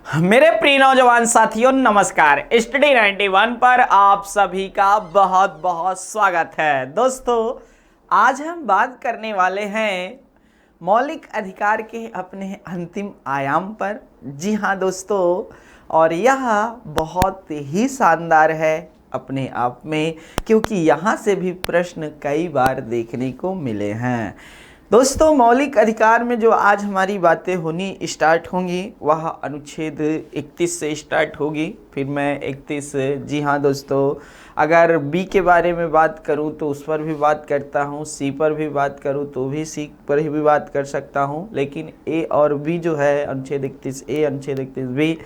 मेरे प्रिय नौजवान साथियों नमस्कार। स्टडी 91 पर आप सभी का बहुत बहुत स्वागत है। दोस्तों आज हम बात करने वाले हैं मौलिक अधिकार के अपने अंतिम आयाम पर। जी हाँ दोस्तों, और यह बहुत ही शानदार है अपने आप में, क्योंकि यहाँ से भी प्रश्न कई बार देखने को मिले हैं। दोस्तों मौलिक अधिकार में जो आज हमारी बातें होनी स्टार्ट होंगी वह अनुच्छेद 31 से स्टार्ट होगी। फिर मैं 31, जी हाँ दोस्तों, अगर बी के बारे में बात करूं तो उस पर भी बात करता हूं, सी पर भी बात करूं तो भी सी पर भी बात कर सकता हूं, लेकिन ए और बी जो है अनुच्छेद 31 ए अनुच्छेद 31 बी,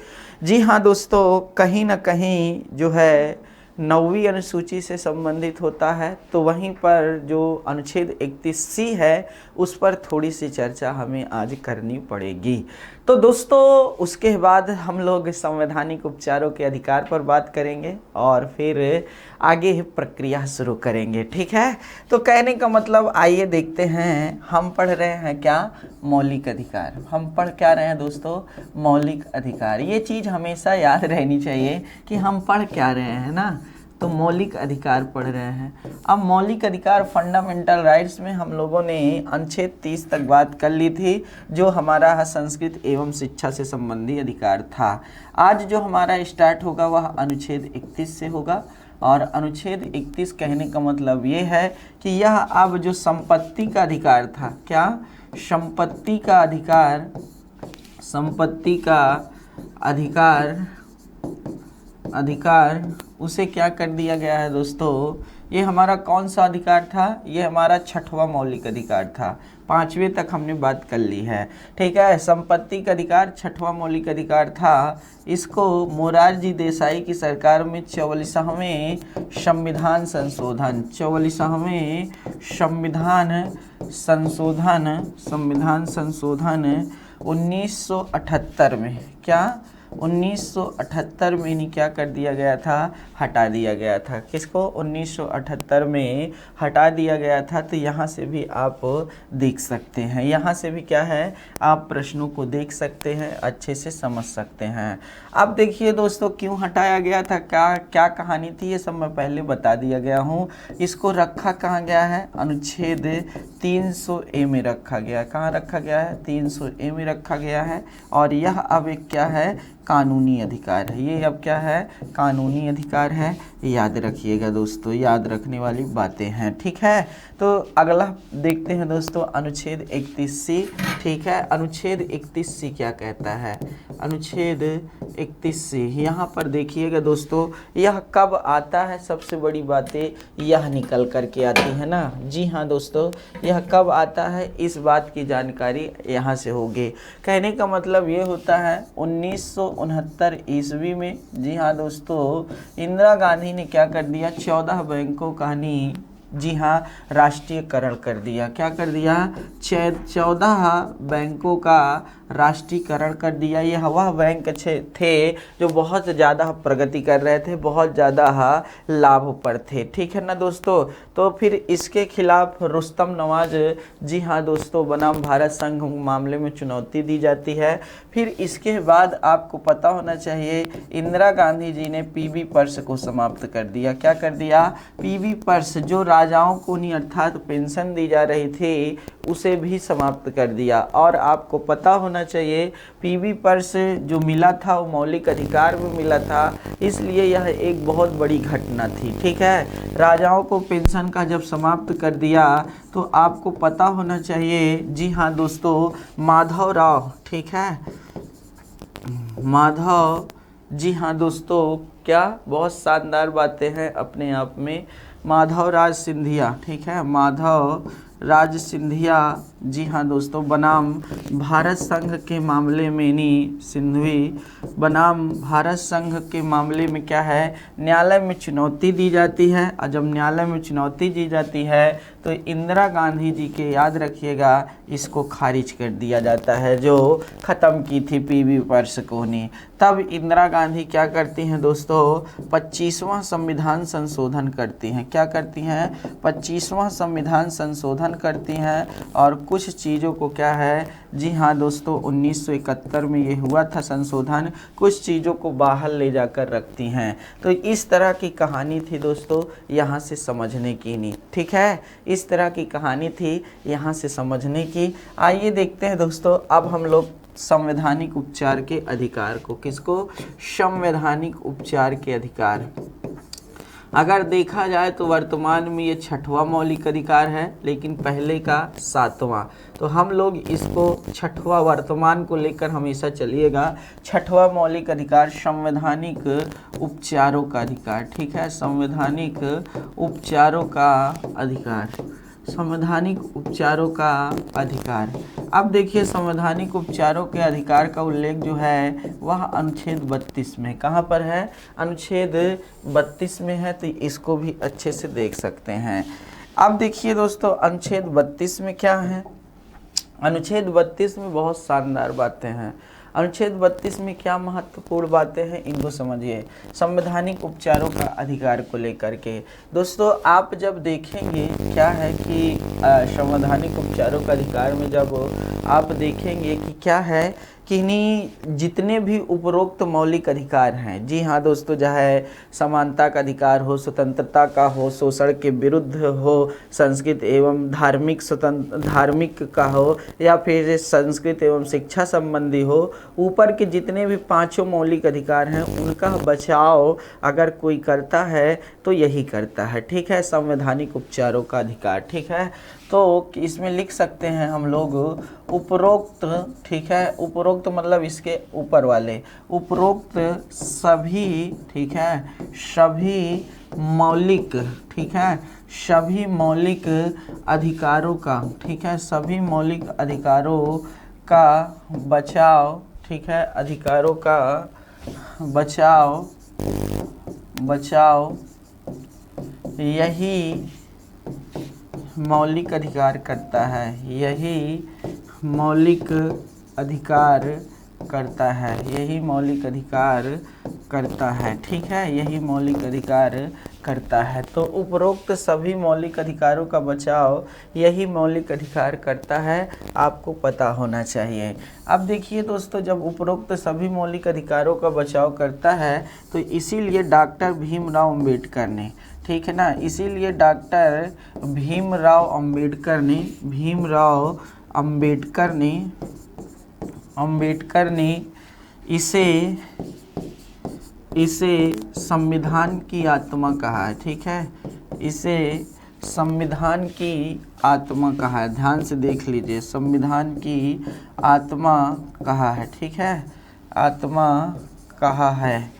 जी हाँ दोस्तों, कहीं ना कहीं जो है 9वीं अनुसूची से संबंधित होता है। तो वहीं पर जो अनुच्छेद 31C है उस पर थोड़ी सी चर्चा हमें आज करनी पड़ेगी। तो दोस्तों उसके बाद हम लोग संवैधानिक उपचारों के अधिकार पर बात करेंगे और फिर आगे प्रक्रिया शुरू करेंगे। ठीक है, तो कहने का मतलब आइए देखते हैं। हम पढ़ रहे हैं क्या? मौलिक अधिकार। हम पढ़ क्या रहे हैं दोस्तों? मौलिक अधिकार। ये चीज़ हमेशा याद रहनी चाहिए कि हम पढ़ क्या रहे हैं ना, तो मौलिक अधिकार पढ़ रहे हैं। अब मौलिक अधिकार फंडामेंटल राइट्स में हम लोगों ने अनुच्छेद 30 तक बात कर ली थी, जो हमारा संस्कृत एवं शिक्षा से संबंधी अधिकार था। आज जो हमारा स्टार्ट होगा वह अनुच्छेद 31 से होगा, और अनुच्छेद 31 कहने का मतलब ये है कि यह अब जो संपत्ति का अधिकार था, क्या संपत्ति का अधिकार, संपत्ति का अधिकार उसे क्या कर दिया गया है दोस्तों? ये हमारा कौन सा अधिकार था? ये हमारा 6वां मौलिक अधिकार था। 5वें तक हमने बात कर ली है। ठीक है, संपत्ति का अधिकार 6वां मौलिक अधिकार था। इसको मोरारजी देसाई की सरकार में 44वें संविधान संशोधन, 44वें संविधान संशोधन 1978 में, क्या 1978 में ही क्या कर दिया गया था? हटा दिया गया था। किसको? 1978 में हटा दिया गया था। तो यहाँ से भी आप देख सकते हैं, यहाँ से भी क्या है, आप प्रश्नों को देख सकते हैं, अच्छे से समझ सकते हैं। अब देखिए दोस्तों क्यों हटाया गया था, क्या कहानी थी, ये सब मैं पहले बता दिया गया हूँ। इसको रखा कहाँ गया है? अनुच्छेद 300A में रखा गया। कहाँ रखा गया है? 300A में रखा गया है। और यह अब एक क्या है? कानूनी अधिकार है। ये अब क्या है? कानूनी अधिकार है। याद रखिएगा दोस्तों, याद रखने वाली बातें हैं। ठीक है, तो अगला देखते हैं दोस्तों अनुच्छेद 31C। ठीक है, अनुच्छेद 31C क्या कहता है? अनुच्छेद 31C यहाँ पर देखिएगा दोस्तों, यह कब आता है? सबसे बड़ी बातें यह निकल करके आती है ना। जी हाँ दोस्तों, यह कब आता है इस बात की जानकारी यहाँ से होगी। कहने का मतलब ये होता है 1969 ईस्वी में, जी हाँ दोस्तों, इंदिरा गांधी ने क्या कर दिया? 14 बैंकों का जी हाँ राष्ट्रीयकरण कर दिया। क्या कर दिया? 14 बैंकों का राष्ट्रीयकरण कर दिया। ये वह बैंक थे जो बहुत ज़्यादा प्रगति कर रहे थे, बहुत ज़्यादा लाभ पर थे। ठीक है ना दोस्तों, तो फिर इसके खिलाफ रुस्तम नवाज, जी हाँ दोस्तों, बनाम भारत संघ मामले में चुनौती दी जाती है। फिर इसके बाद आपको पता होना चाहिए इंदिरा गांधी जी ने पीबी पर्स को समाप्त कर दिया। क्या कर दिया? पीबी पर्स, जो राजाओं को नहीं अर्थात पेंशन दी जा रही थी, उसे भी समाप्त कर दिया। और आपको पता होना चाहिए पीबी पर्स जो मिला था वो मौलिक अधिकार में मिला था, इसलिए यह एक बहुत बड़ी घटना थी। ठीक है, राजाओं को पेंशन का जब समाप्त कर दिया तो आपको पता होना चाहिए, जी हाँ दोस्तों, माधवराव, ठीक है, माधव, जी हाँ दोस्तों, क्या बहुत शानदार बातें हैं अपने आप में। माधवराज सिंधिया, ठीक है, माधव राज सिंधिया, जी हाँ दोस्तों, बनाम भारत संघ के मामले में नहीं, सिंधवी बनाम भारत संघ के मामले में क्या है? न्यायालय में चुनौती दी जाती है। और जब न्यायालय में चुनौती दी जाती है तो इंदिरा गांधी जी के, याद रखिएगा, इसको खारिज कर दिया जाता है, जो ख़त्म की थी पीबी पर्स को नहीं। तब इंदिरा गांधी क्या करती हैं दोस्तों? 25वां संविधान संशोधन करती हैं। क्या करती हैं? 25वां संविधान संशोधन करती हैं और कुछ चीज़ों को क्या है, जी हाँ दोस्तों, 1971 में ये हुआ था संशोधन, कुछ चीज़ों को बाहर ले जाकर रखती हैं। तो इस तरह की कहानी थी दोस्तों, यहाँ से समझने की नहीं, ठीक है, इस तरह की कहानी थी यहाँ से समझने की। आइए देखते हैं दोस्तों अब हम लोग संवैधानिक उपचार के अधिकार को। किसको? संवैधानिक उपचार के अधिकार। अगर देखा जाए तो वर्तमान में ये 6वां मौलिक अधिकार है, लेकिन पहले का 7वां। तो हम लोग इसको 6वां वर्तमान को लेकर हमेशा चलिएगा। 6वां मौलिक अधिकार संवैधानिक उपचारों का अधिकार, ठीक है, संवैधानिक उपचारों का अधिकार, संवैधानिक उपचारों का अधिकार। अब देखिए संवैधानिक उपचारों के अधिकार का उल्लेख जो है वह अनुच्छेद 32 में, कहाँ पर है? अनुच्छेद 32 में है, तो इसको भी अच्छे से देख सकते हैं। अब देखिए दोस्तों अनुच्छेद 32 में क्या है? अनुच्छेद 32 में बहुत शानदार बातें हैं। अनुच्छेद 32 में क्या महत्वपूर्ण बातें हैं, इनको समझिए। संवैधानिक उपचारों का अधिकार को लेकर के दोस्तों आप जब देखेंगे क्या है कि संवैधानिक उपचारों का अधिकार में जब आप देखेंगे कि क्या है कि नहीं, जितने भी उपरोक्त मौलिक अधिकार हैं, जी हाँ दोस्तों, चाहे समानता का अधिकार हो, स्वतंत्रता का हो, शोषण के विरुद्ध हो, संस्कृत एवं धार्मिक का हो, या फिर संस्कृत एवं शिक्षा संबंधी हो, ऊपर के जितने भी 5 मौलिक अधिकार हैं उनका बचाव अगर कोई करता है तो यही करता है, ठीक है, संवैधानिक उपचारों का अधिकार, ठीक है। तो इसमें लिख सकते हैं हम लोग उपरोक्त, ठीक है, उपरोक्त मतलब इसके ऊपर वाले, उपरोक्त सभी, ठीक है, सभी मौलिक, ठीक है, सभी मौलिक अधिकारों का, ठीक है, सभी मौलिक अधिकारों का बचाव, ठीक है, अधिकारों का बचाव यही मौलिक अधिकार करता है, यही मौलिक अधिकार करता है, यही मौलिक अधिकार करता है, ठीक है, यही मौलिक अधिकार करता है। तो उपरोक्त सभी मौलिक अधिकारों का बचाव यही मौलिक अधिकार करता है, आपको पता होना चाहिए। अब देखिए दोस्तों, जब उपरोक्त सभी मौलिक अधिकारों का बचाव करता है तो इसीलिए डॉक्टर भीमराव अम्बेडकर ने, ठीक है ना, इसीलिए डॉक्टर भीमराव अम्बेडकर ने इसे संविधान की आत्मा कहा है, ठीक है, इसे संविधान की आत्मा कहा है, ध्यान से देख लीजिए, संविधान की आत्मा कहा है, ठीक है, आत्मा कहा है।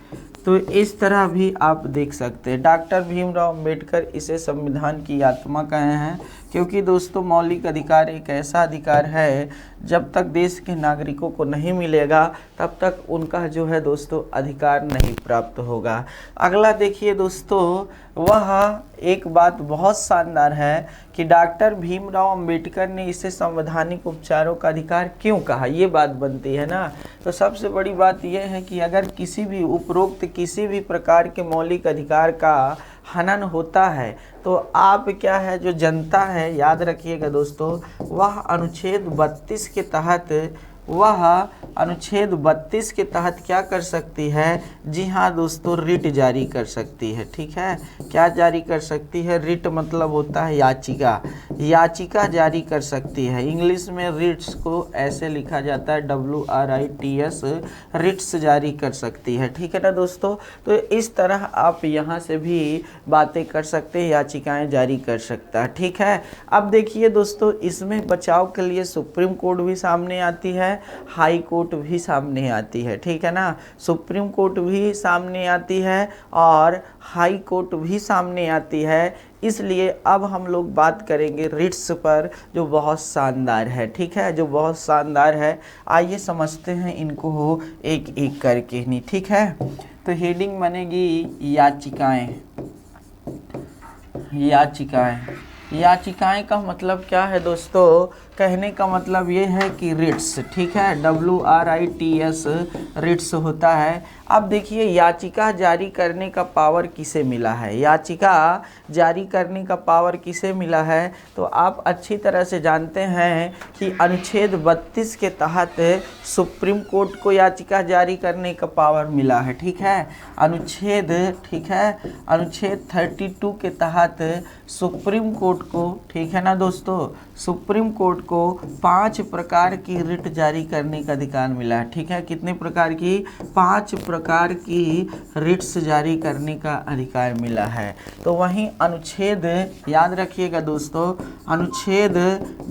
तो इस तरह भी आप देख सकते हैं, डॉक्टर भीमराव अम्बेडकर इसे संविधान की आत्मा कहे हैं, क्योंकि दोस्तों मौलिक अधिकार एक ऐसा अधिकार है जब तक देश के नागरिकों को नहीं मिलेगा तब तक उनका जो है दोस्तों अधिकार नहीं प्राप्त होगा। अगला देखिए दोस्तों, वह एक बात बहुत शानदार है कि डॉक्टर भीमराव अम्बेडकर ने इसे संवैधानिक उपचारों का अधिकार क्यों कहा, ये बात बनती है ना। तो सबसे बड़ी बात यह है कि अगर किसी भी उपरोक्त किसी भी प्रकार के मौलिक अधिकार का हनन होता है तो आप क्या है, जो जनता है, याद रखिएगा दोस्तों, वह अनुच्छेद 32 के तहत क्या कर सकती है, जी हाँ दोस्तों, रिट जारी कर सकती है, ठीक है, क्या जारी कर सकती है, रिट मतलब होता है याचिका जारी कर सकती है। इंग्लिश में रिट्स को ऐसे लिखा जाता है WRITS, रिट्स जारी कर सकती है, ठीक है ना दोस्तों। तो इस तरह आप यहाँ से भी बातें कर सकते हैं, याचिकाएं जारी कर सकता है, ठीक है। अब देखिए दोस्तों, इसमें बचाव के लिए सुप्रीम कोर्ट भी सामने आती है, हाई कोर्ट भी सामने आती है, ठीक है ना, सुप्रीम कोर्ट भी सामने आती है और हाई कोर्ट भी सामने आती है। इसलिए अब हम लोग बात करेंगे रिट्स पर, जो बहुत शानदार है, ठीक है, जो बहुत शानदार है। आइए समझते हैं इनको एक एक करके नहीं, ठीक है। तो हेडिंग बनेगी याचिकाएं का मतलब क्या है दोस्तों, कहने का मतलब ये है कि रिट्स, ठीक है, WRITS रिट्स होता है। अब देखिए याचिका जारी करने का पावर किसे मिला है, याचिका जारी करने का पावर किसे मिला है, तो आप अच्छी तरह से जानते हैं कि अनुच्छेद 32 के तहत सुप्रीम कोर्ट को याचिका जारी करने का पावर मिला है, ठीक है। अनुच्छेद, ठीक है, अनुच्छेद 32 के तहत सुप्रीम कोर्ट को, ठीक है ना दोस्तों, सुप्रीम कोर्ट को 5 प्रकार की रिट जारी करने का अधिकार मिला है, ठीक है। कितने प्रकार की? 5 प्रकार की रिट्स जारी करने का अधिकार मिला है। तो वहीं अनुच्छेद, याद रखिएगा दोस्तों, अनुच्छेद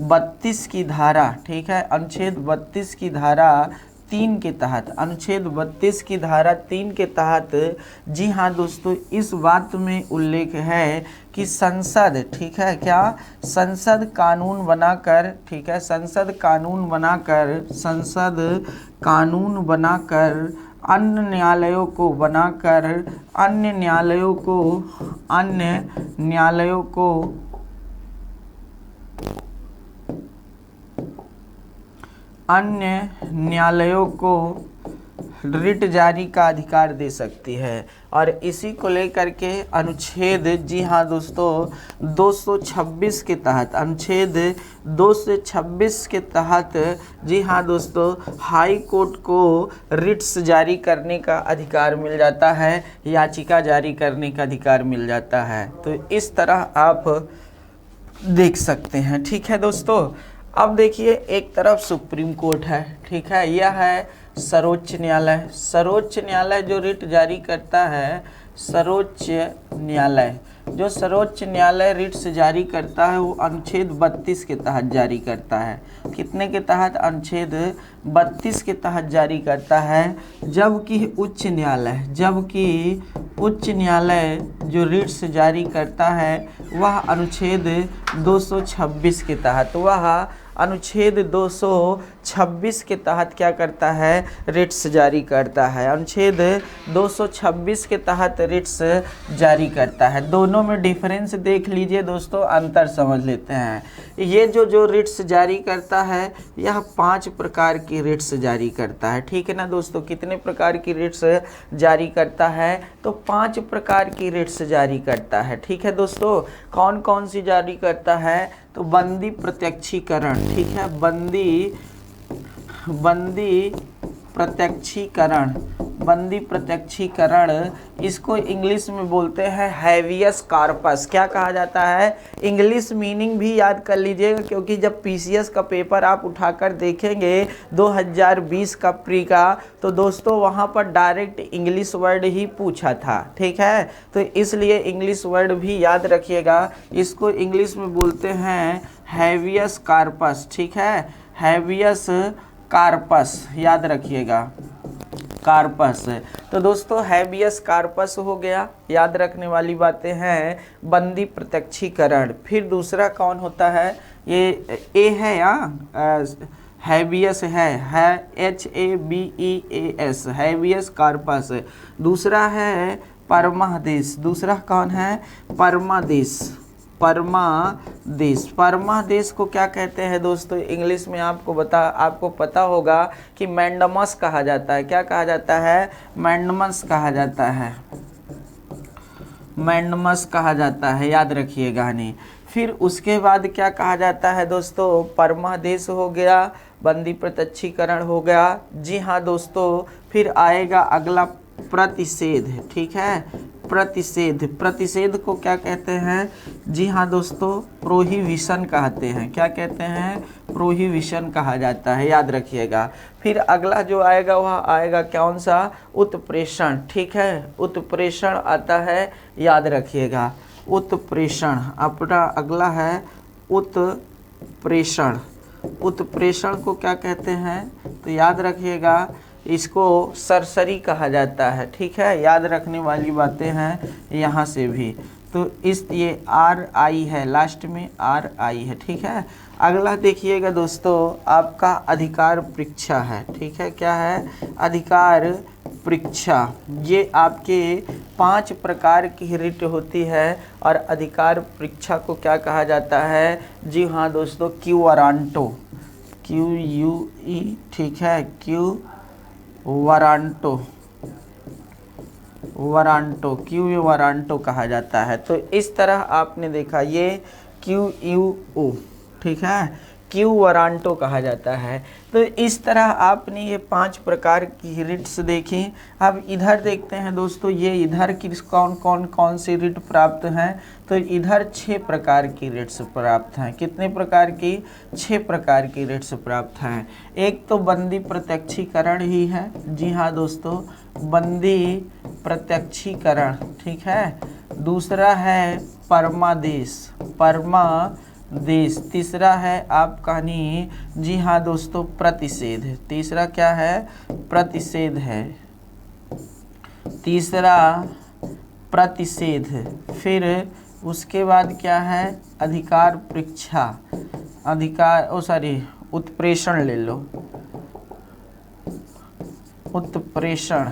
32 की धारा, ठीक है, अनुच्छेद 32 की धारा 3 के तहत, अनुच्छेद 32 की धारा 3 के तहत, जी हाँ दोस्तों, इस बात में उल्लेख है कि संसद, ठीक है, क्या, संसद कानून बनाकर, ठीक है, संसद कानून बनाकर, संसद कानून बनाकर अन्य न्यायालयों को बनाकर, अन्य न्यायालयों को, अन्य न्यायालयों को, अन्य न्यायालयों को रिट जारी का अधिकार दे सकती है। और इसी को लेकर के अनुच्छेद, जी हाँ दोस्तों, 226 के तहत, अनुच्छेद 226 के तहत, जी हाँ दोस्तों, हाई कोर्ट को रिट्स जारी करने का अधिकार मिल जाता है, याचिका जारी करने का अधिकार मिल जाता है। तो इस तरह आप देख सकते हैं, ठीक है दोस्तों। अब देखिए एक तरफ सुप्रीम कोर्ट है, ठीक है, यह है सर्वोच्च न्यायालय। सर्वोच्च न्यायालय जो रिट जारी करता है, सर्वोच्च न्यायालय, जो सर्वोच्च न्यायालय रिट्स जारी करता है वो अनुच्छेद 32 के तहत जारी करता है। कितने के तहत? अनुच्छेद 32 के तहत जारी करता है। जबकि उच्च न्यायालय, जबकि उच्च न्यायालय जो रिट्स जारी करता है वह अनुच्छेद 226 के तहत, वह अनुच्छेद 226 के तहत क्या करता है? रिट्स जारी करता है। अनुच्छेद 226 के तहत रिट्स जारी करता है। दोनों में डिफरेंस देख लीजिए दोस्तों, अंतर समझ लेते हैं। ये जो रिट्स जारी करता है यह 5 प्रकार की रिट्स जारी करता है, ठीक है ना दोस्तों। कितने प्रकार की रिट्स जारी करता है? तो 5 प्रकार की रिट्स जारी करता है, ठीक है दोस्तों। कौन कौन सी जारी करता है? तो बंदी प्रत्यक्षीकरण, ठीक है, बंदी प्रत्यक्षीकरण, बंदी प्रत्यक्षीकरण, इसको इंग्लिश में बोलते हैं हैवियस कॉर्पस। क्या कहा जाता है? इंग्लिश मीनिंग भी याद कर लीजिएगा, क्योंकि जब पीसीएस का पेपर आप उठाकर देखेंगे 2020 का प्री का, तो दोस्तों वहाँ पर डायरेक्ट इंग्लिश वर्ड ही पूछा था, ठीक है। तो इसलिए इंग्लिश वर्ड भी याद रखिएगा। इसको इंग्लिश में बोलते हैं हैवियस कॉर्पस, ठीक है, हैवियस कार्पस, याद रखिएगा, कार्पस। तो दोस्तों हैबियस कार्पस हो गया, याद रखने वाली बातें हैं। बंदी प्रत्यक्षीकरण, फिर दूसरा कौन होता है? ये ए है या हैबियस है HABEAS, हैबियस कार्पस। दूसरा है परमादेश, दूसरा कौन है? परमादेश, परमादेश। परमादेश को क्या कहते हैं दोस्तों? इंग्लिश में आपको पता होगा कि मैंडमस कहा जाता है। क्या कहा जाता है? मैंडमस कहा जाता है, मैंडमस कहा जाता है, याद रखिएगा नहीं। फिर उसके बाद क्या कहा जाता है दोस्तों? परमादेश हो गया, बंदी प्रत्यक्षीकरण हो गया, जी हाँ दोस्तों। फिर आएगा अगला प्रतिषेध, ठीक है, प्रतिषेध। प्रतिषेध को क्या कहते हैं? जी हाँ दोस्तों, प्रोहिबिशन कहते हैं। क्या कहते हैं? प्रोहिबिशन कहा जाता है, याद रखिएगा। फिर अगला जो आएगा वह आएगा कौन सा? उत्प्रेषण, ठीक है, उत्प्रेषण आता है, याद रखिएगा, उत्प्रेषण। अपना अगला है उत्प्रेषण। उत्प्रेषण को क्या कहते हैं? तो याद रखिएगा, इसको सरसरी कहा जाता है, ठीक है, याद रखने वाली बातें हैं यहाँ से भी। तो ये RI है, लास्ट में RI है, ठीक है। अगला देखिएगा दोस्तों, आपका अधिकार परीक्षा है, ठीक है, क्या है? अधिकार परीक्षा। ये आपके 5 प्रकार की रिट होती है और अधिकार परीक्षा को क्या कहा जाता है? जी हाँ दोस्तों, क्यू वारंटो, QUE, ठीक है, क्यू वारंटो, क्यू वारंटो कहा जाता है। तो इस तरह आपने देखा ये QUO, ठीक है, क्यू वारंटो कहा जाता है। तो इस तरह आपने ये 5 प्रकार की रिट्स देखी। अब इधर देखते हैं दोस्तों, ये इधर किस कौन सी रिट प्राप्त हैं? तो इधर 6 प्रकार की रिट्स प्राप्त हैं। कितने प्रकार की? 6 प्रकार की रिट्स प्राप्त हैं। एक तो बंदी प्रत्यक्षीकरण ही है, जी हाँ दोस्तों, बंदी प्रत्यक्षीकरण, ठीक है। दूसरा है परमादेश, तीसरा है आपका जी हाँ दोस्तों प्रतिषेध, तीसरा क्या है? प्रतिषेध है, तीसरा प्रतिषेध। फिर उसके बाद क्या है? अधिकार परीक्षा, उत्प्रेषण ले लो, उत्प्रेषण,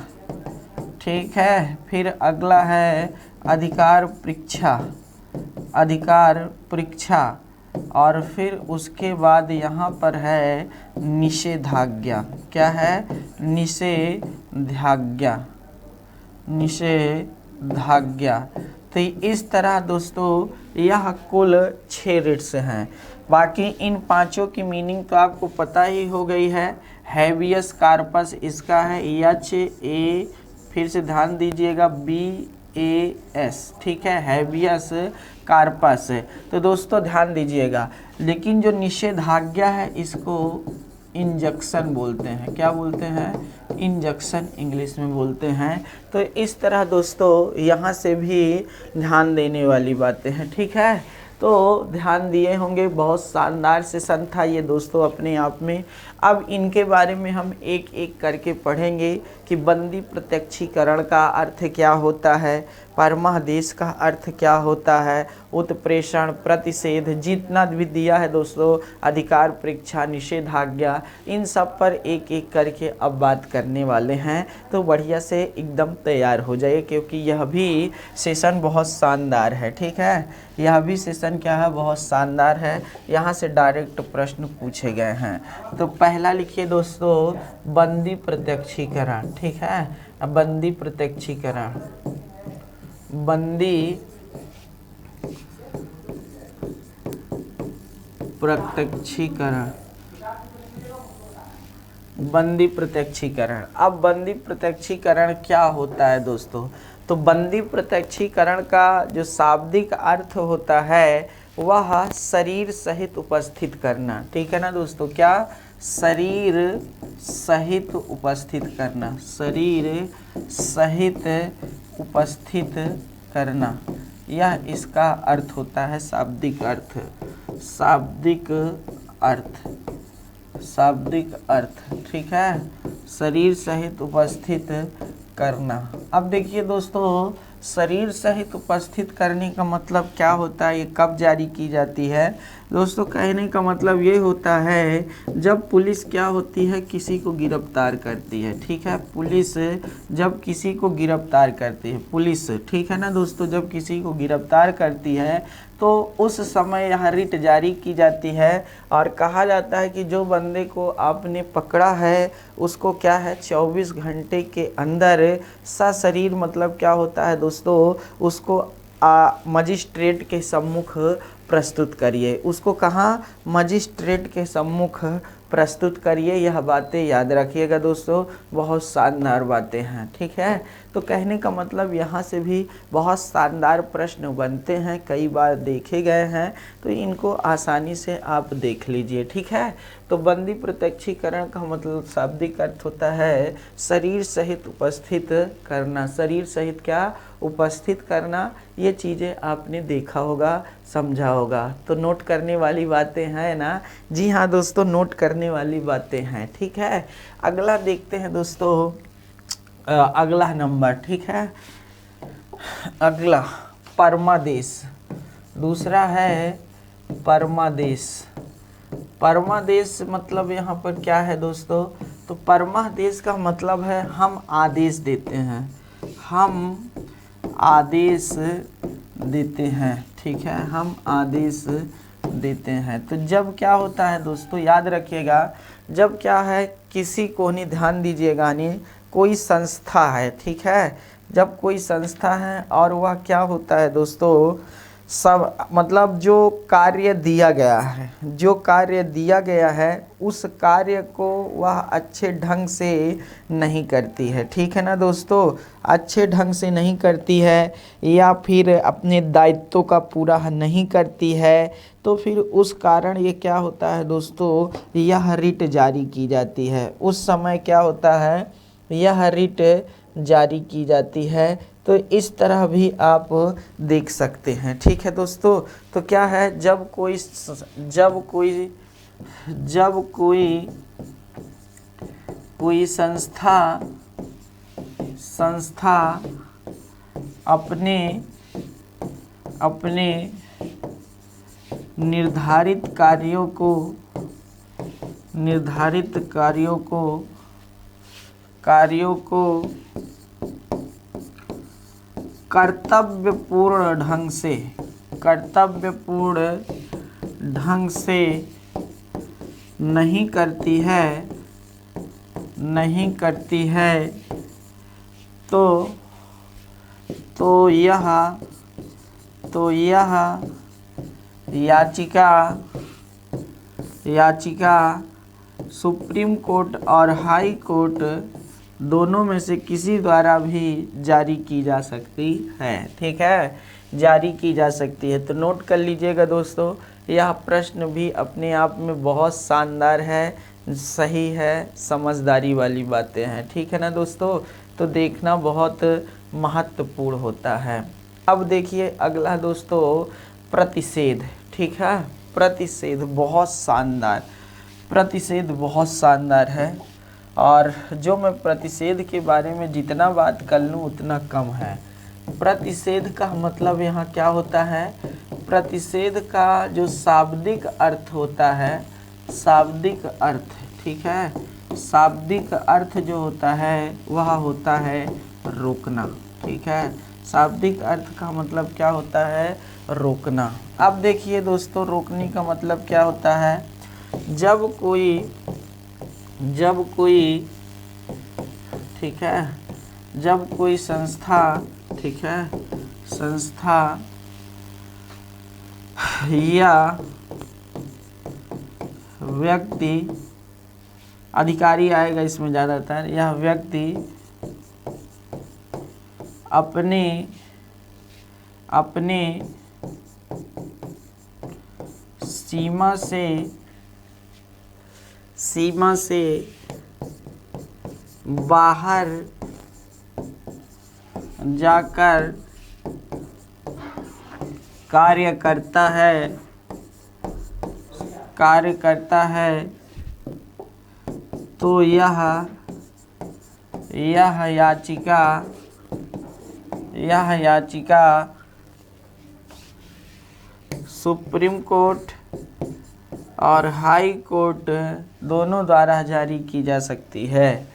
ठीक है। फिर अगला है अधिकार परीक्षा, और फिर उसके बाद यहाँ पर है निषेधाज्ञा। क्या है? निषेधाज्ञा। तो इस तरह दोस्तों यह कुल 6 रिट्स हैं। बाकी इन पांचों की मीनिंग तो आपको पता ही हो गई है। हैबियस कार्पस इसका है HA, फिर से ध्यान दीजिएगा BAS, ठीक है, हैबियस कार्पस है। तो दोस्तों ध्यान दीजिएगा, लेकिन जो निषेधाज्ञा है इसको इंजेक्शन बोलते हैं। क्या बोलते हैं? इंजेक्शन इंग्लिश में बोलते हैं। तो इस तरह दोस्तों यहाँ से भी ध्यान देने वाली बातें हैं, ठीक है। तो ध्यान दिए होंगे, बहुत शानदार सेशन था ये दोस्तों अपने आप में। अब इनके बारे में हम एक एक करके पढ़ेंगे कि बंदी प्रत्यक्षीकरण का अर्थ क्या होता है, परमादेश का अर्थ क्या होता है, उत्प्रेषण, प्रतिषेध, जितना भी दिया है दोस्तों, अधिकार परीक्षा, निषेधाज्ञा, इन सब पर एक एक करके अब बात करने वाले हैं। तो बढ़िया से एकदम तैयार हो जाइए, क्योंकि यह भी सेशन बहुत शानदार है, ठीक है। यह भी सेशन क्या है? बहुत शानदार है। यहाँ से डायरेक्ट प्रश्न पूछे गए हैं। तो पहला लिखिए दोस्तों, बंदी प्रत्यक्षीकरण, ठीक है। अब बंदी प्रत्यक्षीकरण, बंदी प्रत्यक्षीकरण, बंदी प्रत्यक्षीकरण। अब बंदी प्रत्यक्षीकरण क्या होता है दोस्तों? तो बंदी प्रत्यक्षीकरण का जो शाब्दिक अर्थ होता है वह शरीर सहित उपस्थित करना, ठीक है ना दोस्तों। क्या? शरीर सहित उपस्थित करना, शरीर सहित उपस्थित करना, यह इसका अर्थ होता है शाब्दिक अर्थ, शाब्दिक अर्थ, ठीक है, शरीर सहित उपस्थित करना। अब देखिए दोस्तों, शरीर सहित उपस्थित करने का मतलब क्या होता है, ये कब जारी की जाती है दोस्तों? कहने का मतलब ये होता है जब पुलिस क्या होती है, किसी को गिरफ्तार करती है, ठीक है। पुलिस जब किसी को गिरफ्तार करती है, पुलिस, ठीक है ना दोस्तों, जब किसी को गिरफ्तार करती है तो उस समय यह रिट जारी की जाती है और कहा जाता है कि जो बंदे को आपने पकड़ा है उसको क्या है, 24 घंटे के अंदर सशरीर, मतलब क्या होता है दोस्तों, उसको मजिस्ट्रेट के सम्मुख प्रस्तुत करिए। उसको कहाँ? मजिस्ट्रेट के सम्मुख प्रस्तुत करिए। यह बातें याद रखिएगा दोस्तों, बहुत शानदार बातें हैं, ठीक है। तो कहने का मतलब यहाँ से भी बहुत शानदार प्रश्न बनते हैं, कई बार देखे गए हैं, तो इनको आसानी से आप देख लीजिए, ठीक है। तो बंदी प्रत्यक्षीकरण का मतलब शाब्दिक अर्थ होता है शरीर सहित उपस्थित करना, शरीर सहित क्या? उपस्थित करना। ये चीज़ें आपने देखा होगा, समझा होगा। तो नोट करने वाली बातें हैं ना? जी हाँ दोस्तों, नोट करने वाली बातें हैं, ठीक है। अगला देखते हैं दोस्तों, अगला नंबर, ठीक है। अगला परमादेश, दूसरा है परमादेश। परमादेश मतलब यहाँ पर क्या है दोस्तों? तो परमादेश का मतलब है हम आदेश देते हैं, हम आदेश देते हैं, ठीक है, हम आदेश देते हैं। तो जब क्या होता है दोस्तों, याद रखिएगा, जब क्या है, किसी को नहीं, ध्यान दीजिएगा, नहीं, कोई संस्था है, ठीक है, जब कोई संस्था है और वह क्या होता है दोस्तों, सब मतलब जो कार्य दिया गया है, जो कार्य दिया गया है उस कार्य को वह अच्छे ढंग से नहीं करती है, ठीक है ना दोस्तों, अच्छे ढंग से नहीं करती है या फिर अपने दायित्वों का पूरा नहीं करती है, तो फिर उस कारण ये क्या होता है दोस्तों, यह रिट जारी की जाती है। उस समय क्या होता है, यह रिट जारी की जाती है। तो इस तरह भी आप देख सकते हैं, ठीक है दोस्तों। तो क्या है, जब कोई संस्था अपने निर्धारित कार्यों को कर्तव्यपूर्ण ढंग से नहीं करती है तो यह याचिका सुप्रीम कोर्ट और हाई कोर्ट दोनों में से किसी द्वारा भी जारी की जा सकती है, ठीक है, जारी की जा सकती है। तो नोट कर लीजिएगा दोस्तों, यह प्रश्न भी अपने आप में बहुत शानदार है, सही है, समझदारी वाली बातें हैं, ठीक है ना दोस्तों। तो देखना बहुत महत्वपूर्ण होता है। अब देखिए अगला दोस्तों, प्रतिषेध, ठीक है, प्रतिषेध बहुत शानदार है, और जो मैं प्रतिषेध के बारे में जितना बात कर लूँ उतना कम है। प्रतिषेध का मतलब यहाँ क्या होता है, प्रतिषेध का जो शाब्दिक अर्थ होता है, शाब्दिक अर्थ, ठीक है, शाब्दिक अर्थ जो होता है वह होता है रोकना, ठीक है, शाब्दिक अर्थ का मतलब क्या होता है, रोकना। अब देखिए दोस्तों, रोकने का मतलब क्या होता है, जब कोई ठीक है, जब कोई संस्था, ठीक है, संस्था या व्यक्ति, अधिकारी आएगा इसमें ज़्यादातर, यह व्यक्ति अपने सीमा से बाहर जाकर कार्य करता है तो यह याचिका सुप्रीम कोर्ट और हाई कोर्ट दोनों द्वारा जारी की जा सकती है।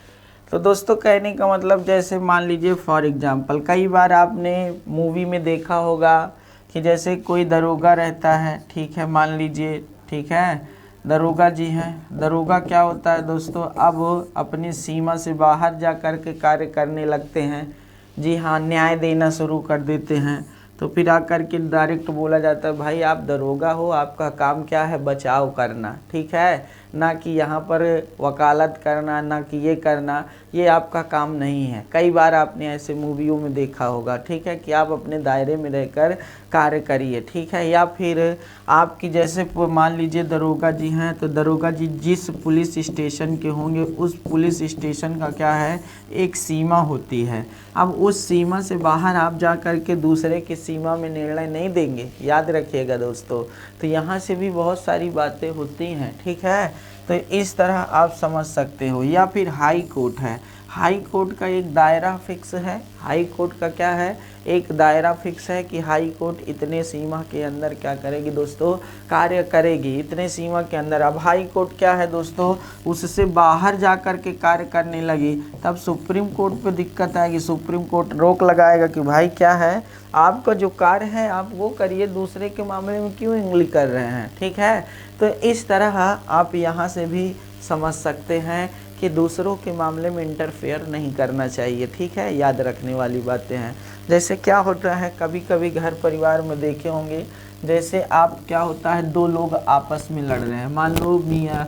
तो दोस्तों कहने का मतलब, जैसे मान लीजिए फॉर एग्जांपल, कई बार आपने मूवी में देखा होगा कि जैसे कोई दरोगा रहता है, ठीक है, मान लीजिए, ठीक है, दरोगा जी हैं, दरोगा क्या होता है दोस्तों, अब अपनी सीमा से बाहर जा कर के कार्य करने लगते हैं, जी हाँ, न्याय देना शुरू कर देते हैं। तो फिर आकर के डायरेक्ट बोला जाता है, भाई आप दरोगा हो, आपका काम क्या है, बचाव करना, ठीक है, ना कि यहाँ पर वकालत करना, ना कि ये करना, ये आपका काम नहीं है। कई बार आपने ऐसे मूवियों में देखा होगा, ठीक है, कि आप अपने दायरे में रहकर कार्य करिए, ठीक है। या फिर आपकी जैसे मान लीजिए दरोगा जी हैं, तो दरोगा जी जिस पुलिस स्टेशन के होंगे उस पुलिस स्टेशन का क्या है, एक सीमा होती है। अब उस सीमा से बाहर आप जा कर के दूसरे की सीमा में निर्णय नहीं देंगे, याद रखिएगा दोस्तों। तो यहाँ से भी बहुत सारी बातें होती हैं, ठीक है। तो इस तरह आप समझ सकते हो। या फिर हाई कोर्ट है, हाई कोर्ट का एक दायरा फिक्स है। हाई कोर्ट का क्या है, एक दायरा फिक्स है कि हाई कोर्ट इतने सीमा के अंदर क्या करेगी दोस्तों, कार्य करेगी, इतने सीमा के अंदर। अब हाई कोर्ट क्या है दोस्तों, उससे बाहर जा कर के कार्य करने लगी तब सुप्रीम कोर्ट पे दिक्कत आएगी। सुप्रीम कोर्ट रोक लगाएगा कि भाई क्या है, आपका जो कार्य है आप वो करिए, दूसरे के मामले में क्यों उंगली कर रहे हैं। ठीक है, तो इस तरह आप यहाँ से भी समझ सकते हैं कि दूसरों के मामले में इंटरफेयर नहीं करना चाहिए। ठीक है, याद रखने वाली बातें हैं। जैसे क्या होता है, कभी कभी घर परिवार में देखे होंगे, जैसे आप क्या होता है, दो लोग आपस में लड़ रहे हैं, मान लो मियाँ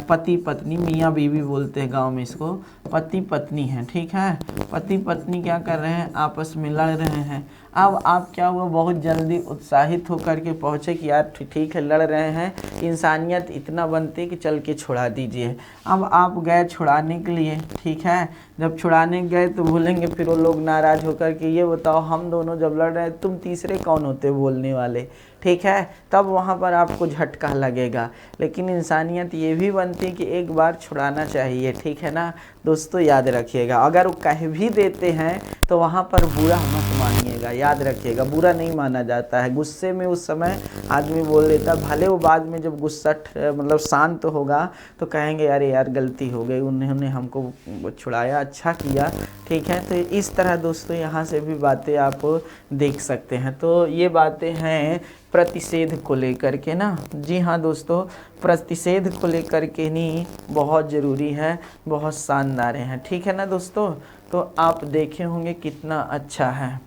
पति पत्नी, मियाँ बीवी बोलते हैं गांव में इसको, पति पत्नी है। ठीक है, पति पत्नी क्या कर रहे हैं, आपस में लड़ रहे हैं। अब आप क्या हुआ, बहुत जल्दी उत्साहित होकर के पहुँचे कि यार ठीक है लड़ रहे हैं, इंसानियत इतना बनती कि चल के छुड़ा दीजिए। अब आप गए छुड़ाने के लिए। ठीक है, जब छुड़ाने गए तो बोलेंगे फिर वो लोग नाराज़ होकर के, ये बताओ हम दोनों जब लड़ रहे हैं तुम तीसरे कौन होते बोलने वाले। ठीक है, तब वहाँ पर आपको झटका लगेगा। लेकिन इंसानियत ये भी बनती है कि एक बार छुड़ाना चाहिए। ठीक है ना दोस्तों, याद रखिएगा। अगर वो कह भी देते हैं तो वहाँ पर बुरा मत मानिएगा, याद रखिएगा, बुरा नहीं माना जाता है। गुस्से में उस समय आदमी बोल देता है, भले वो बाद में जब गुस्सा मतलब शांत होगा तो कहेंगे अरे यार गलती हो गई, उन्होंने हमको छुड़ाया, अच्छा किया। ठीक है, तो इस तरह दोस्तों यहाँ से भी बातें आप देख सकते हैं। तो ये बातें हैं प्रतिषेध को लेकर के ना। जी हाँ दोस्तों, प्रतिषेध को लेकर के नहीं, बहुत ज़रूरी है, बहुत शानदार हैं। ठीक है ना दोस्तों, तो आप देखे होंगे कितना अच्छा है।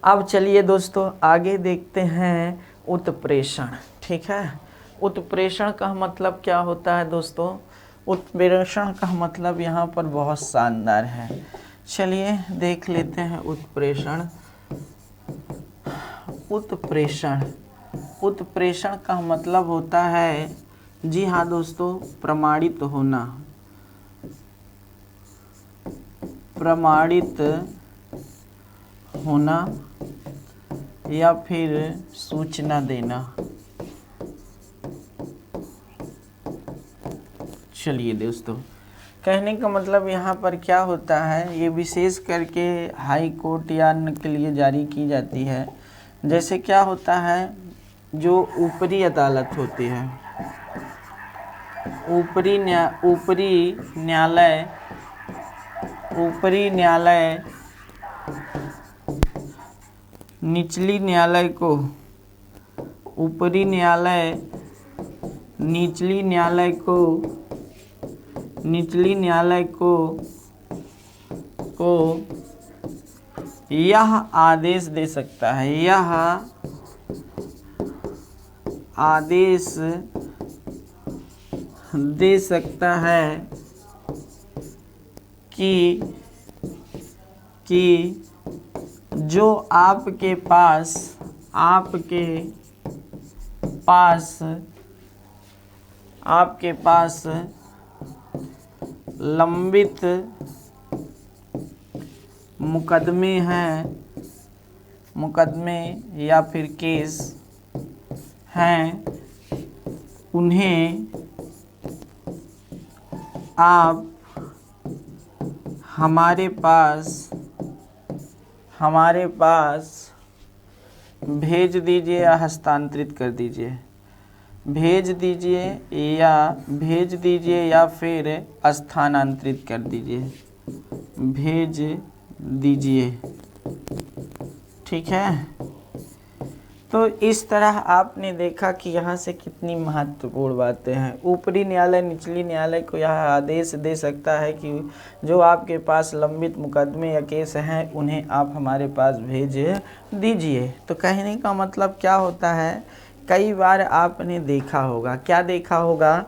अब चलिए दोस्तों आगे देखते हैं उत्प्रेषण। ठीक है, उत्प्रेषण का मतलब क्या होता है दोस्तों, उत्प्रेषण का मतलब यहाँ पर बहुत शानदार है। चलिए देख लेते हैं उत्प्रेषण। उत्प्रेषण, उत्प्रेषण का मतलब होता है, जी हाँ दोस्तों, प्रमाणित होना, प्रमाणित होना या फिर सूचना देना। चलिए दोस्तों, कहने का मतलब यहाँ पर क्या होता है, ये विशेष करके हाई कोर्ट या अन्य के लिए जारी की जाती है। जैसे क्या होता है, जो ऊपरी अदालत होती है, ऊपरी न्यायालय निचली न्यायालय को, ऊपरी न्यायालय निचली न्यायालय को यह आदेश दे सकता है, यह आदेश दे सकता है कि जो आपके पास लंबित मुकदमे या फिर केस हैं, उन्हें आप हमारे पास भेज दीजिए या हस्तांतरित कर दीजिए। भेज दीजिए या फिर स्थानांतरित कर दीजिए। भेज दीजिए। ठीक है, तो इस तरह आपने देखा कि यहाँ से कितनी महत्वपूर्ण बातें हैं। ऊपरी न्यायालय निचली न्यायालय को यह आदेश दे सकता है कि जो आपके पास लंबित मुकदमे या केस हैं उन्हें आप हमारे पास भेज दीजिए। तो कहने का मतलब क्या होता है, कई बार आपने देखा होगा, क्या देखा होगा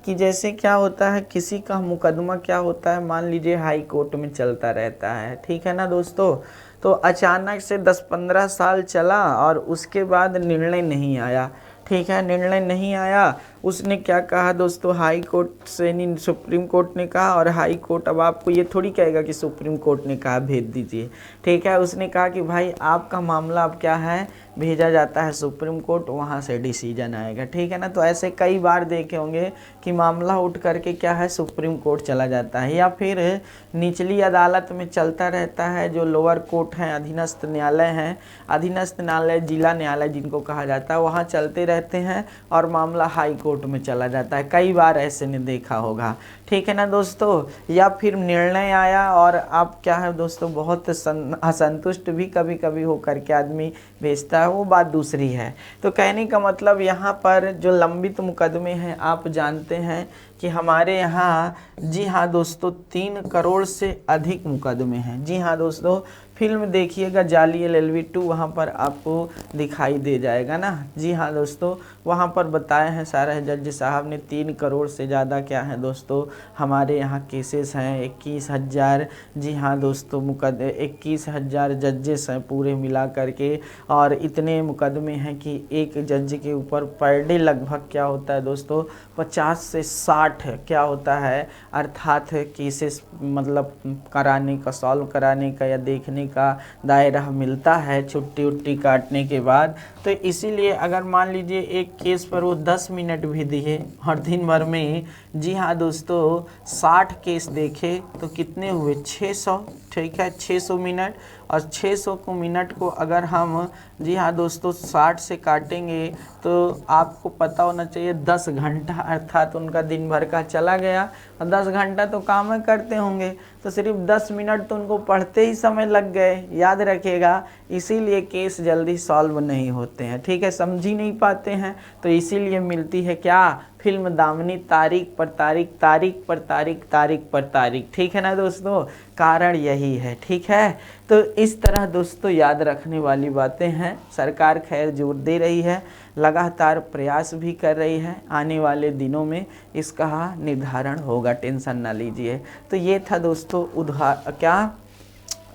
कि जैसे क्या होता है, किसी का मुकदमा क्या होता है, मान लीजिए हाई कोर्ट में चलता रहता है। ठीक है ना दोस्तों, तो अचानक से 10-15 साल चला और उसके बाद निर्णय नहीं आया। ठीक है, निर्णय नहीं आया उसने क्या कहा दोस्तों, हाई कोर्ट से नहीं सुप्रीम कोर्ट ने कहा, और हाई कोर्ट अब आपको ये थोड़ी कहेगा कि सुप्रीम कोर्ट ने कहा भेज दीजिए, ठीक है। उसने कहा कि भाई आपका मामला अब क्या है, भेजा जाता है सुप्रीम कोर्ट, वहाँ से डिसीजन आएगा, ठीक है ना। तो ऐसे कई बार देखे होंगे कि मामला उठ करके क्या है, सुप्रीम कोर्ट चला जाता है, या फिर निचली अदालत में चलता रहता है, जो लोअर कोर्ट हैं, अधीनस्थ न्यायालय हैं, अधीनस्थ न्यायालय जिला न्यायालय जिनको कहा जाता है, वहाँ चलते रहते हैं और मामला हाई कोर्ट में चला जाता है। कई बार ऐसे ने देखा होगा, ठीक है ना दोस्तों। या फिर निर्णय आया और आप क्या है दोस्तों, बहुत असंतुष्ट भी कभी कभी होकर के आदमी भेजता है, वो बात दूसरी है। तो कहने का मतलब यहाँ पर जो लंबित मुकदमे हैं, आप जानते हैं कि हमारे यहाँ, जी हाँ दोस्तों, 3 करोड़ से अधिक मुकदमे हैं। जी हाँ दोस्तों, फिल्म देखिएगा जाली LLB 2, वहाँ पर आपको दिखाई दे जाएगा ना। जी हाँ दोस्तों, वहाँ पर बताए हैं सारा जज साहब ने, 3 करोड़ से ज़्यादा क्या है दोस्तों हमारे यहाँ केसेस हैं, 21,000, जी हाँ दोस्तों 21,000 जजेस हैं पूरे मिला करके, और इतने मुकदमे हैं कि एक जज के ऊपर पर डे लगभग क्या होता है दोस्तों 50 से 60 क्या होता है, अर्थात केसेस मतलब कराने का, सॉल्व कराने का या देखने का दायरा मिलता है छुट्टी उट्टी काटने के बाद। तो इसीलिए अगर मान लीजिए एक केस पर वो 10 मिनट भी दिए और दिन भर में, जी हाँ दोस्तों 60 केस देखे तो कितने हुए, 600, ठीक है, 600 मिनट। और 600 को मिनट को अगर हम, जी हाँ दोस्तों 60 से काटेंगे तो आपको पता होना चाहिए 10 घंटा, अर्थात उनका दिन भर का चला गया, और 10 घंटा तो काम करते होंगे, तो सिर्फ 10 मिनट तो उनको पढ़ते ही समय लग गए, याद रखिएगा। इसीलिए केस जल्दी सॉल्व नहीं होते हैं, ठीक है, समझ ही नहीं पाते हैं। तो इसीलिए मिलती है क्या, फिल्म दामनी, तारीख पर तारीख, तारीख पर तारीख, तारीख पर तारीख, ठीक है ना दोस्तों, कारण यही है, ठीक है। तो इस तरह दोस्तों याद रखने वाली बातें हैं। सरकार खैर जोर दे रही है, लगातार प्रयास भी कर रही है, आने वाले दिनों में इसका निर्धारण होगा, टेंशन ना लीजिए। तो ये था दोस्तों क्या,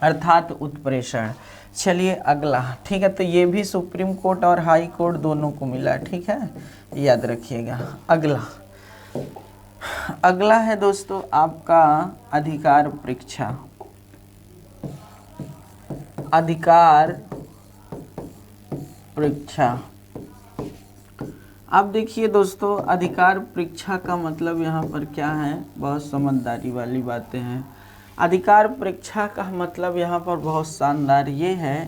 अर्थात उत्प्रेषण। चलिए अगला, ठीक है, तो ये भी सुप्रीम कोर्ट और हाई कोर्ट दोनों को मिला, ठीक है, याद रखिएगा। अगला है दोस्तों आपका अधिकार परीक्षा। अधिकार परीक्षा, अब देखिए दोस्तों, अधिकार परीक्षा का मतलब यहाँ पर क्या है, बहुत समझदारी वाली बातें हैं। अधिकार परीक्षा का मतलब यहाँ पर बहुत शानदार ये है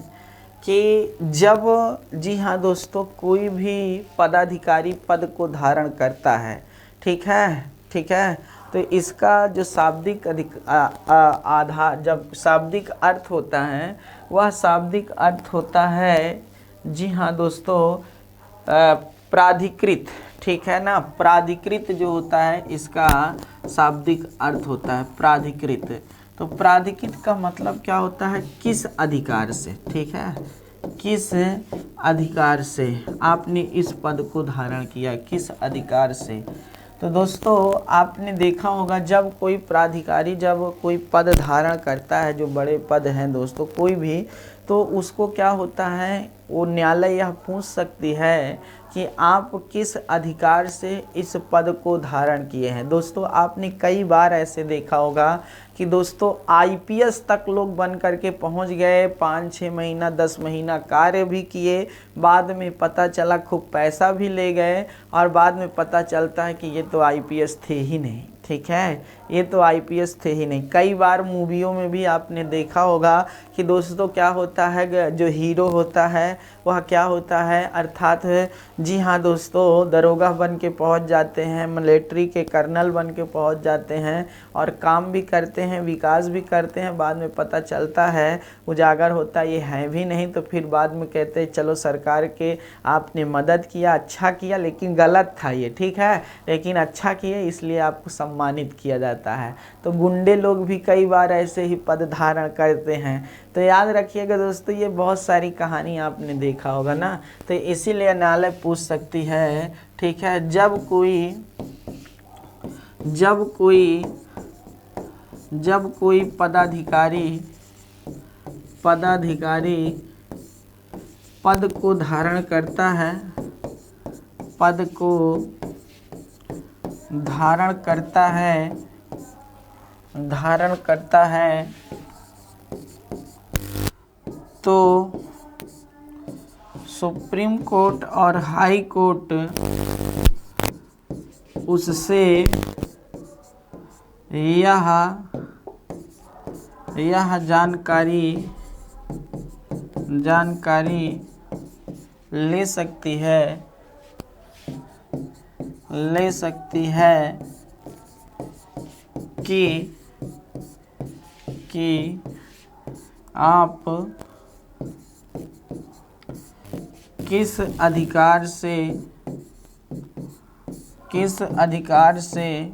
कि जब, जी हाँ दोस्तों, कोई भी पदाधिकारी पद को धारण करता है, ठीक है, ठीक है, तो इसका जो शाब्दिक आधार, जब शाब्दिक अर्थ होता है, वह शाब्दिक अर्थ होता है, जी हाँ दोस्तों, प्राधिकृत, ठीक है ना। प्राधिकृत जो होता है इसका शाब्दिक अर्थ होता है प्राधिकृत। तो प्राधिकृत का मतलब क्या होता है, किस अधिकार से, ठीक है, किस अधिकार से आपने इस पद को धारण किया, किस अधिकार से। तो दोस्तों आपने देखा होगा जब कोई प्राधिकारी जब कोई पद धारण करता है, जो बड़े पद हैं दोस्तों कोई भी, तो उसको क्या होता है, वो न्यायालय यह पूछ सकती है कि आप किस अधिकार से इस पद को धारण किए हैं। दोस्तों आपने कई बार ऐसे देखा होगा कि दोस्तों IPS तक लोग बन करके पहुंच गए, 5-6 महीना 10 महीना कार्य भी किए, बाद में पता चला खूब पैसा भी ले गए, और बाद में पता चलता है कि ये तो IPS थे ही नहीं, ठीक है, ये तो IPS थे ही नहीं। कई बार मूवियों में भी आपने देखा होगा कि दोस्तों क्या होता है, जो हीरो होता है वह क्या होता है, अर्थात जी हाँ दोस्तों दरोगा बन के पहुँच जाते हैं, मिलिट्री के कर्नल बन के पहुँच जाते हैं, और काम भी करते हैं, विकास भी करते हैं, बाद में पता चलता है, उजागर होता है ये है भी नहीं, तो फिर बाद में कहते हैं चलो सरकार के आपने मदद किया, अच्छा किया, लेकिन गलत था ये, ठीक है, लेकिन अच्छा किया इसलिए आपको सम्मानित किया जाता है। तो गुंडे लोग भी कई बार ऐसे ही पद धारण करते हैं। तो याद रखिएगा दोस्तों, ये बहुत सारी कहानी आपने देखा होगा ना। तो इसीलिए न्यायालय पूछ सकती है, ठीक है, जब कोई पदाधिकारी पद को धारण करता है, पद को धारण करता है तो सुप्रीम कोर्ट और हाई कोर्ट उससे यह जानकारी ले सकती है कि आप किस अधिकार से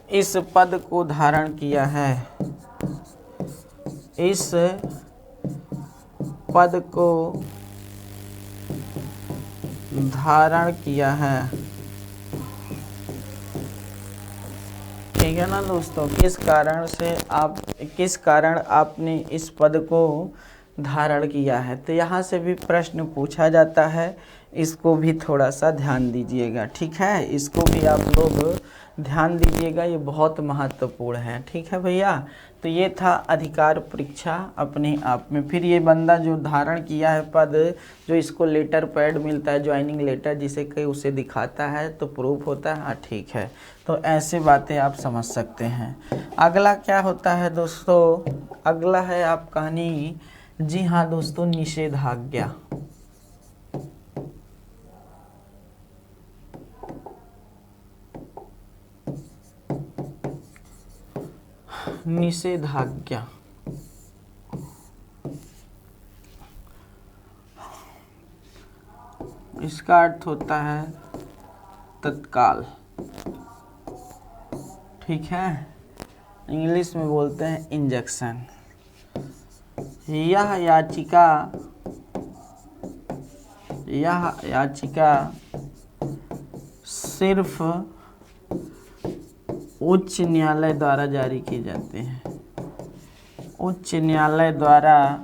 इस पद को धारण किया है, इस पद को धारण किया है। ठीक है ना दोस्तों, किस कारण आपने इस पद को धारण किया है। तो यहाँ से भी प्रश्न पूछा जाता है, इसको भी थोड़ा सा ध्यान दीजिएगा। ठीक है, इसको भी आप लोग ध्यान दीजिएगा, ये बहुत महत्वपूर्ण है। ठीक है भैया, तो ये था अधिकार परीक्षा अपने आप में। फिर ये बंदा जो धारण किया है पद, जो इसको लेटर पैड मिलता है, ज्वाइनिंग लेटर जिसे कहीं उसे दिखाता है तो प्रूफ होता है। हाँ ठीक है, तो ऐसे बातें आप समझ सकते हैं। अगला क्या होता है दोस्तों, अगला है आप कहानी, जी हाँ दोस्तों, निषेधाज्ञा। निषेधाज्ञा इसका अर्थ होता है तत्काल। ठीक है, इंग्लिश में बोलते हैं इंजेक्शन। यह याचिका सिर्फ उच्च न्यायालय द्वारा जारी की जाती है, उच्च न्यायालय द्वारा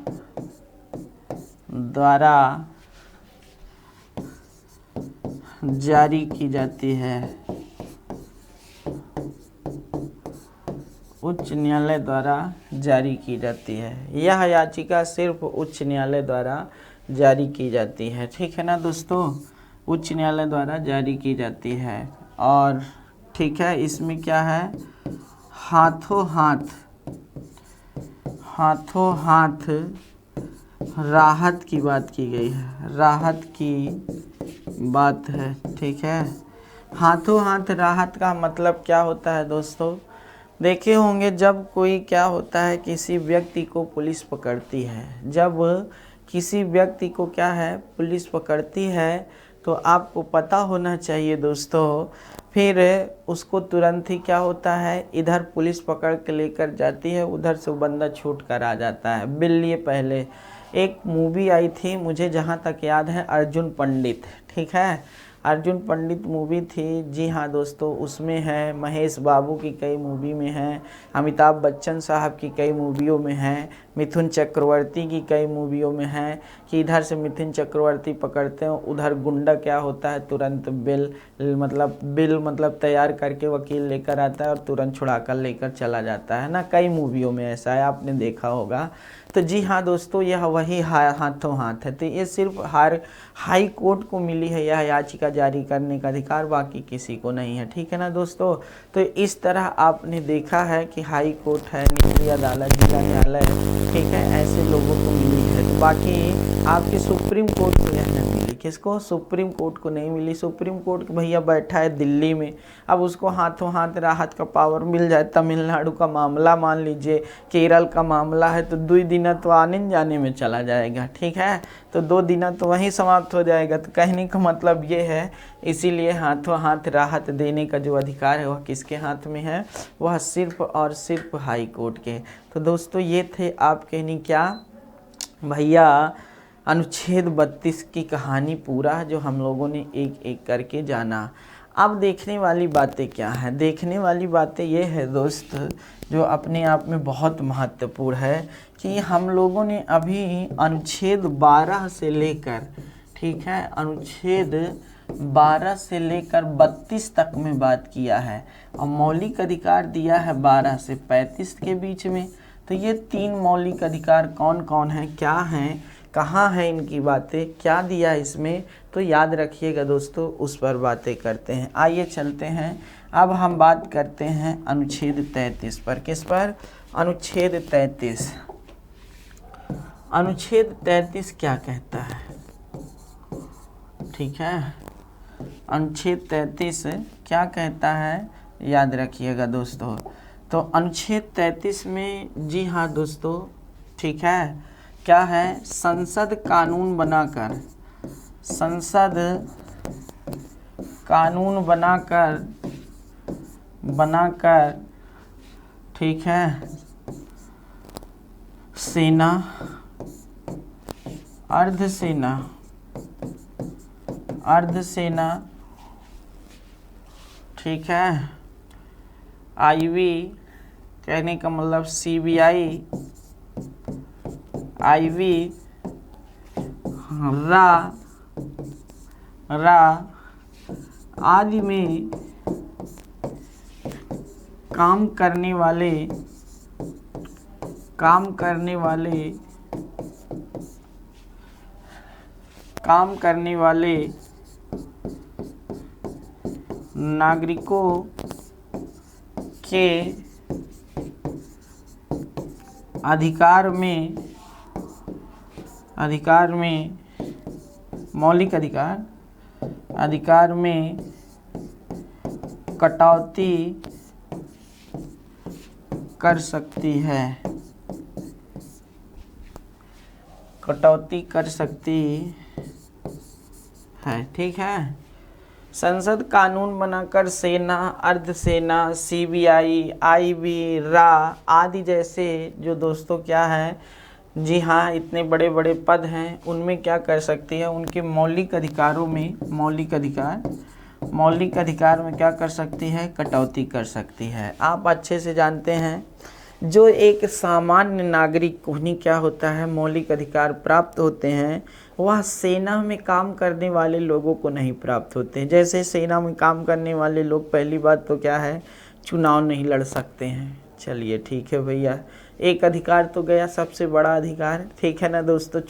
जारी की जाती है, उच्च न्यायालय द्वारा जारी की जाती है। यह याचिका सिर्फ उच्च न्यायालय द्वारा जारी की जाती है। ठीक है ना दोस्तों, उच्च न्यायालय द्वारा जारी की जाती है। और ठीक है, इसमें क्या है, हाथों हाथ राहत की बात की गई है, राहत की बात है। ठीक है, हाथों हाथ राहत का मतलब क्या होता है दोस्तों, देखे होंगे जब कोई क्या होता है, किसी व्यक्ति को पुलिस पकड़ती है, जब किसी व्यक्ति को क्या है पुलिस पकड़ती है, तो आपको पता होना चाहिए दोस्तों, फिर उसको तुरंत ही क्या होता है, इधर पुलिस पकड़ के लेकर जाती है, उधर से वो बंदा छूट कर आ जाता है। बिल्ली पहले एक मूवी आई थी, मुझे जहाँ तक याद है, अर्जुन पंडित। ठीक है, अर्जुन पंडित मूवी थी, जी हाँ दोस्तों, उसमें है, महेश बाबू की कई मूवी में है, अमिताभ बच्चन साहब की कई मूवियों में है, मिथुन चक्रवर्ती की कई मूवियों में है, कि इधर से मिथुन चक्रवर्ती पकड़ते हैं, उधर गुंडा क्या होता है, तुरंत बिल मतलब तैयार करके वकील लेकर आता है और तुरंत छुड़ा कर लेकर चला जाता है ना, कई मूवियों में ऐसा है, आपने देखा होगा। तो जी हाँ दोस्तों, यह वही हाथों हाथ है। तो ये सिर्फ हाई कोर्ट को मिली है यह याचिका जारी करने का अधिकार, बाकी किसी को नहीं है। ठीक है ना दोस्तों, तो इस तरह आपने देखा है कि हाई कोर्ट है, निचली अदालत, जिला न्यायालय, ठीक है, ऐसे लोगों को मिली है। तो बाकी आपकी सुप्रीम कोर्ट को यह नहीं मिली, किसको, सुप्रीम कोर्ट को नहीं मिली। सुप्रीम कोर्ट भैया बैठा है दिल्ली में, अब उसको हाथों हाथ राहत का पावर मिल जाए। तमिलनाडु का मामला मान लीजिए, केरल का मामला है, तो 2 दिन तो आने जाने में चला जाएगा। ठीक है, तो 2 दिन तो वहीं समाप्त हो जाएगा। तो कहने का मतलब ये है, इसीलिए हाथों हाथ राहत देने का जो अधिकार है वह किसके हाथ में है, वह सिर्फ और सिर्फ हाई कोर्ट के। तो दोस्तों ये थे आपके नहीं क्या भैया अनुच्छेद 32 की कहानी पूरा, जो हम लोगों ने एक एक करके जाना। अब देखने वाली बातें क्या हैं, देखने वाली बातें ये है दोस्त, जो अपने आप में बहुत महत्वपूर्ण है, कि हम लोगों ने अभी अनुच्छेद 12 से लेकर, ठीक है, अनुच्छेद 12 से लेकर 32 तक में बात किया है और मौलिक अधिकार दिया है 12 से 35 के बीच में। तो ये 3 मौलिक अधिकार कौन कौन हैं, क्या हैं, कहाँ हैं इनकी बातें, क्या दिया है इसमें, तो याद रखिएगा दोस्तों, उस पर बातें करते हैं। आइए चलते हैं, अब हम बात करते हैं अनुच्छेद 33 पर। किस पर? अनुच्छेद 33। अनुच्छेद 33 क्या कहता है? ठीक है, अनुच्छेद 33 क्या कहता है, याद रखिएगा दोस्तों। तो अनुच्छेद 33 में, जी हाँ दोस्तों, ठीक है, क्या है? संसद कानून बनाकर, संसद कानून बनाकर ठीक है, सेना, अर्धसेना ठीक है, आईवी कहने का मतलब सीबीआई, आईवी, रा आदि में काम करने वाले नागरिकों के अधिकार में मौलिक अधिकार में कटौती कर सकती है, ठीक है। संसद कानून बनाकर सेना, अर्धसेना, सीबीआई, आईबी, रा आदि जैसे जो दोस्तों क्या है, जी हाँ, इतने बड़े बड़े पद हैं, उनमें क्या कर सकती है, उनके मौलिक अधिकारों में, मौलिक अधिकार में क्या कर सकती है, कटौती कर सकती है। आप अच्छे से जानते हैं, जो एक सामान्य नागरिक को नहीं क्या होता है, मौलिक अधिकार प्राप्त होते हैं, वह सेना में काम करने वाले लोगों को नहीं प्राप्त होते हैं। जैसे सेना में काम करने वाले लोग, पहली बात तो क्या है, चुनाव नहीं लड़ सकते हैं। चलिए ठीक है भैया, एक अधिकार तो गया, सबसे बड़ा अधिकार, ठीक है ना दोस्तों,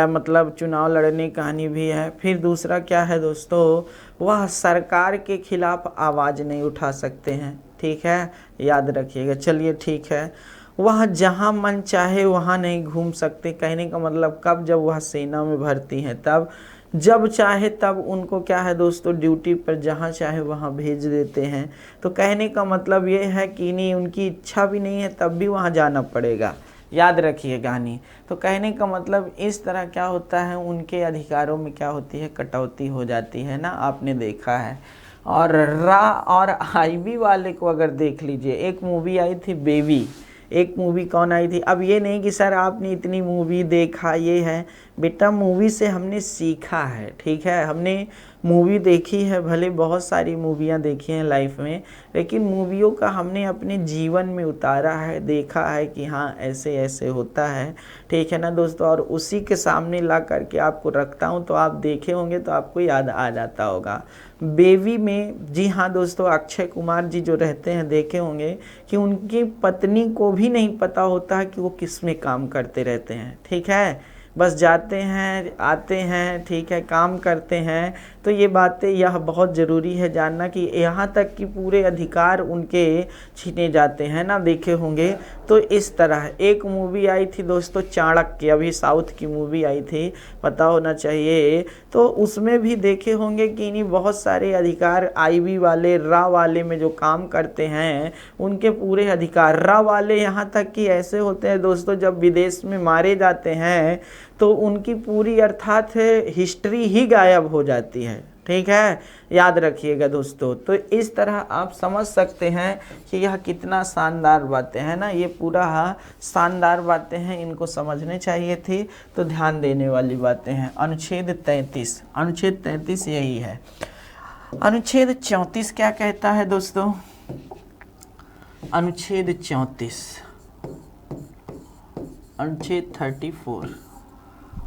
मतलब चुनाव लड़ने कहानी भी है। फिर दूसरा क्या है दोस्तों, वह सरकार के खिलाफ आवाज़ नहीं उठा सकते हैं, ठीक है, याद रखिएगा। चलिए ठीक है, वह जहाँ मन चाहे वहाँ नहीं घूम सकते। कहने का मतलब कब, जब वह सेना में भर्ती हैं तब, जब चाहे तब उनको क्या है दोस्तों, ड्यूटी पर जहाँ चाहे वहाँ भेज देते हैं। तो कहने का मतलब ये है कि नहीं, उनकी इच्छा भी नहीं है तब भी वहाँ जाना पड़ेगा, याद रखिएगा नहीं। तो कहने का मतलब इस तरह क्या होता है, उनके अधिकारों में क्या होती है, कटौती हो जाती है ना, आपने देखा है। और रा और आईबी वाले को अगर देख लीजिए, एक मूवी आई थी बेबी, एक मूवी कौन आई थी। अब ये नहीं कि सर आपने इतनी मूवी देखा, ये है बेटा, मूवी से हमने सीखा है, ठीक है, हमने मूवी देखी है, भले बहुत सारी मूवियाँ देखी हैं लाइफ में, लेकिन मूवियों का हमने अपने जीवन में उतारा है, देखा है कि हाँ ऐसे ऐसे होता है, ठीक है ना दोस्तों। और उसी के सामने ला करके आपको रखता हूँ, तो आप देखे होंगे तो आपको याद आ जाता होगा। बेबी में, जी हाँ दोस्तों, अक्षय कुमार जी जो रहते हैं, देखे होंगे कि उनकी पत्नी को भी नहीं पता होता है कि वो किस में काम करते रहते हैं, ठीक है, बस जाते हैं आते हैं, ठीक है, काम करते हैं। तो ये बातें, यह बहुत ज़रूरी है जानना कि यहाँ तक कि पूरे अधिकार उनके छीने जाते हैं ना, देखे होंगे। तो इस तरह एक मूवी आई थी दोस्तों, चाणक्य, अभी साउथ की मूवी आई थी, पता होना चाहिए। तो उसमें भी देखे होंगे कि नहीं, बहुत सारे अधिकार आईबी वाले, रा वाले में जो काम करते हैं उनके पूरे अधिकार, रा वाले यहाँ तक कि ऐसे होते हैं दोस्तों, जब विदेश में मारे जाते हैं तो उनकी पूरी अर्थात हिस्ट्री ही गायब हो जाती है, ठीक है, याद रखिएगा दोस्तों। तो इस तरह आप समझ सकते हैं कि यह कितना शानदार बातें हैं ना, ये पूरा शानदार बातें हैं, इनको समझने चाहिए थी, तो ध्यान देने वाली बातें हैं। अनुच्छेद 33, अनुच्छेद 33 यही है। अनुच्छेद 34 क्या कहता है दोस्तों, अनुच्छेद 34, अनुच्छेद 34।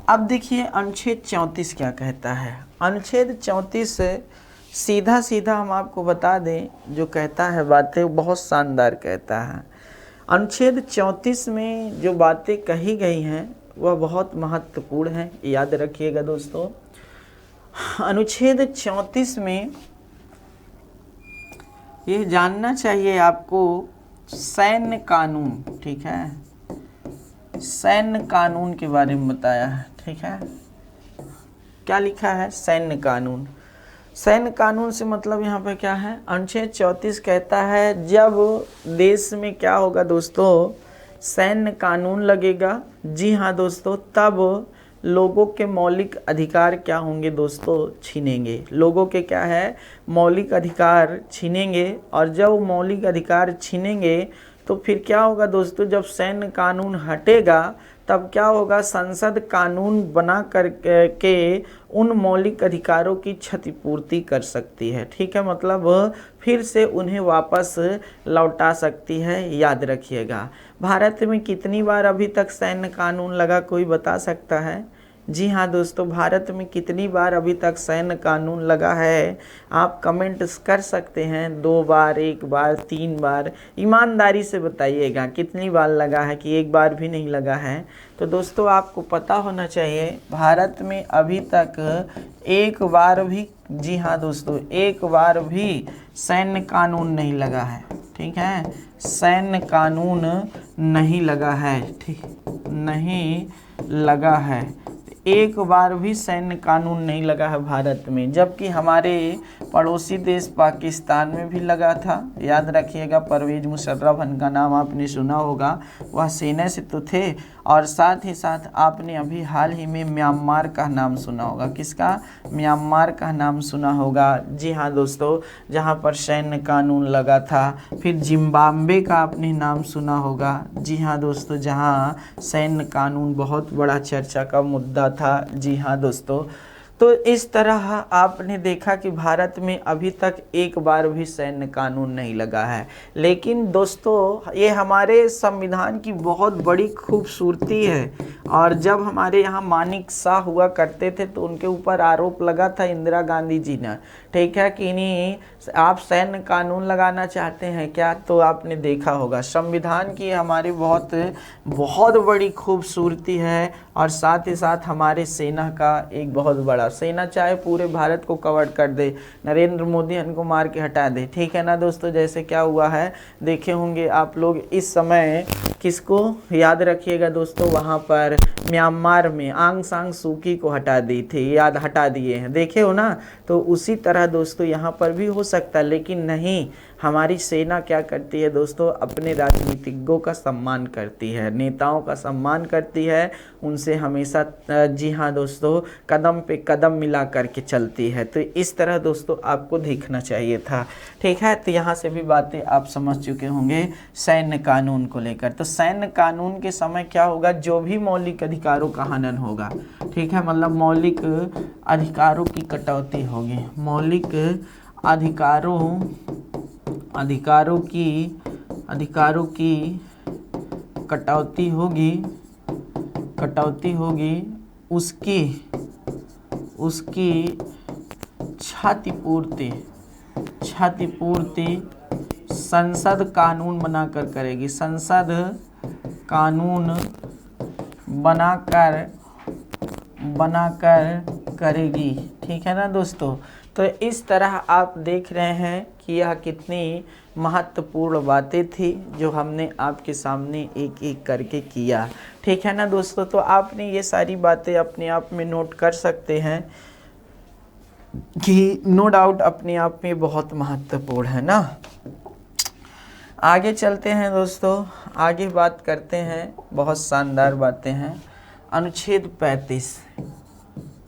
अब देखिए अनुच्छेद 34 क्या कहता है। अनुच्छेद 34 सीधा सीधा हम आपको बता दें, जो कहता है बातें बहुत शानदार कहता है। अनुच्छेद 34 में जो बातें कही गई हैं वह बहुत महत्वपूर्ण है, याद रखिएगा दोस्तों। अनुच्छेद 34 में ये जानना चाहिए आपको, सैन्य कानून, ठीक है, सैन्य कानून के बारे में बताया है, ठीक है। क्या लिखा है? सैन्य कानून। सैन्य कानून से मतलब यहाँ पे क्या है? अनुच्छेद 34 कहता है जब देश में क्या होगा दोस्तों, सैन्य कानून लगेगा, जी हाँ दोस्तों, तब लोगों के मौलिक अधिकार क्या होंगे दोस्तों? छीनेंगे। लोगों के क्या है? मौलिक अधिकार छीनेंगे। और जब मौलिक अधिकार छीनेंगे तो फिर क्या होगा दोस्तों, जब सैन्य कानून हटेगा तब क्या होगा, संसद कानून बना कर के उन मौलिक अधिकारों की क्षतिपूर्ति कर सकती है, ठीक है, मतलब फिर से उन्हें वापस लौटा सकती है। याद रखिएगा। भारत में कितनी बार अभी तक सैन्य कानून लगा, कोई बता सकता है? जी हाँ दोस्तों, भारत में कितनी बार अभी तक सैन्य कानून लगा है? आप कमेंट कर सकते हैं, 2 बार, 1 बार, 3 बार। ईमानदारी से बताइएगा कितनी बार लगा है, कि 1 बार भी नहीं लगा है। तो दोस्तों आपको पता होना चाहिए, भारत में अभी तक 1 बार भी, जी हाँ दोस्तों, 1 बार भी सैन्य कानून नहीं लगा है, ठीक है, सैन्य कानून नहीं लगा है, ठीक, नहीं लगा है। 1 बार भी सैन्य कानून नहीं लगा है भारत में, जबकि हमारे पड़ोसी देश पाकिस्तान में भी लगा था। याद रखिएगा, परवेज मुशर्रफ का नाम आपने सुना होगा, वह सेना से तो थे। और साथ ही साथ आपने अभी हाल ही में म्यांमार का नाम सुना होगा। किसका? म्यांमार का नाम सुना होगा, जी हाँ दोस्तों, जहाँ पर सैन्य कानून लगा था। फिर जिम्बाब्वे का आपने नाम सुना होगा, जी हाँ दोस्तों, जहाँ सैन्य कानून बहुत बड़ा चर्चा का मुद्दा था, जी हाँ दोस्तों। तो इस तरह आपने देखा कि भारत में अभी तक 1 बार भी सैन्य कानून नहीं लगा है। लेकिन दोस्तों ये हमारे संविधान की बहुत बड़ी खूबसूरती है। और जब हमारे यहाँ मानिक शाह हुआ करते थे तो उनके ऊपर आरोप लगा था इंदिरा गांधी जी ने, ठीक है, कि नहीं आप सैन्य कानून लगाना चाहते हैं क्या? तो आपने देखा होगा संविधान की हमारी बहुत बहुत बड़ी खूबसूरती है। और साथ ही साथ हमारे सेना का एक बहुत बड़ा, सेना चाहे पूरे भारत को कवर कर दे, नरेंद्र मोदी इनको मार के हटा दे, ठीक है ना दोस्तों। जैसे क्या हुआ है देखे होंगे आप लोग इस समय, किसको याद रखिएगा दोस्तों, वहाँ पर म्यांमार में आंग सांग सूकी को हटा दी थी, याद हटा दिए हैं, देखे हो ना। तो उसी तरह दोस्तों यहाँ पर भी हो सकता है, लेकिन नहीं, हमारी सेना क्या करती है दोस्तों, अपने राजनीतिज्ञों का सम्मान करती है, नेताओं का सम्मान करती है, उनसे हमेशा, जी हाँ दोस्तों, कदम पे कदम मिला करके चलती है। तो इस तरह दोस्तों आपको देखना चाहिए था, ठीक है। तो यहाँ से भी बातें आप समझ चुके होंगे सैन्य कानून को लेकर। तो सैन्य कानून के समय क्या होगा, जो भी मौलिक अधिकारों का हनन होगा, ठीक है, मतलब मौलिक अधिकारों की कटौती होगी, मौलिक अधिकारों की कटौती होगी, उसकी क्षतिपूर्ति संसद कानून बनाकर करेगी, संसद कानून बनाकर करेगी, ठीक है ना दोस्तों। तो इस तरह आप देख रहे हैं कि यह कितनी महत्वपूर्ण बातें थी जो हमने आपके सामने एक एक करके किया, ठीक है ना दोस्तों। तो आपने ये सारी बातें अपने आप में नोट कर सकते हैं कि नो डाउट अपने आप में बहुत महत्वपूर्ण है ना। आगे चलते हैं दोस्तों, आगे बात करते हैं, बहुत शानदार बातें हैं। अनुच्छेद 35,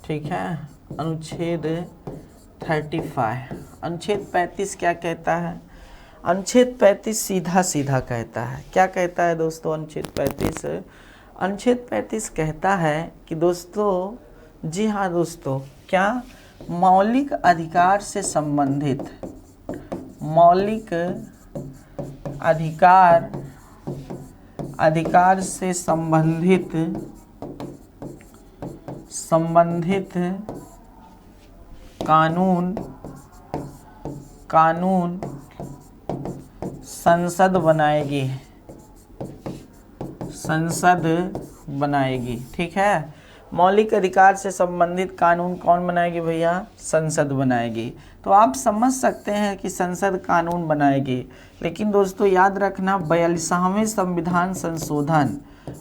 ठीक है, अनुच्छेद 35, अनुच्छेद 35 क्या कहता है? अनुच्छेद 35 सीधा सीधा कहता है, क्या कहता है दोस्तों अनुच्छेद 35? अनुच्छेद 35 कहता है कि दोस्तों, जी हाँ दोस्तों, क्या मौलिक अधिकार से संबंधित, मौलिक अधिकार से संबंधित कानून संसद बनाएगी। ठीक है, मौलिक अधिकार से संबंधित कानून कौन बनाएगी भैया? संसद बनाएगी। तो आप समझ सकते हैं कि संसद कानून बनाएगी। लेकिन दोस्तों याद रखना, 42वें संविधान संशोधन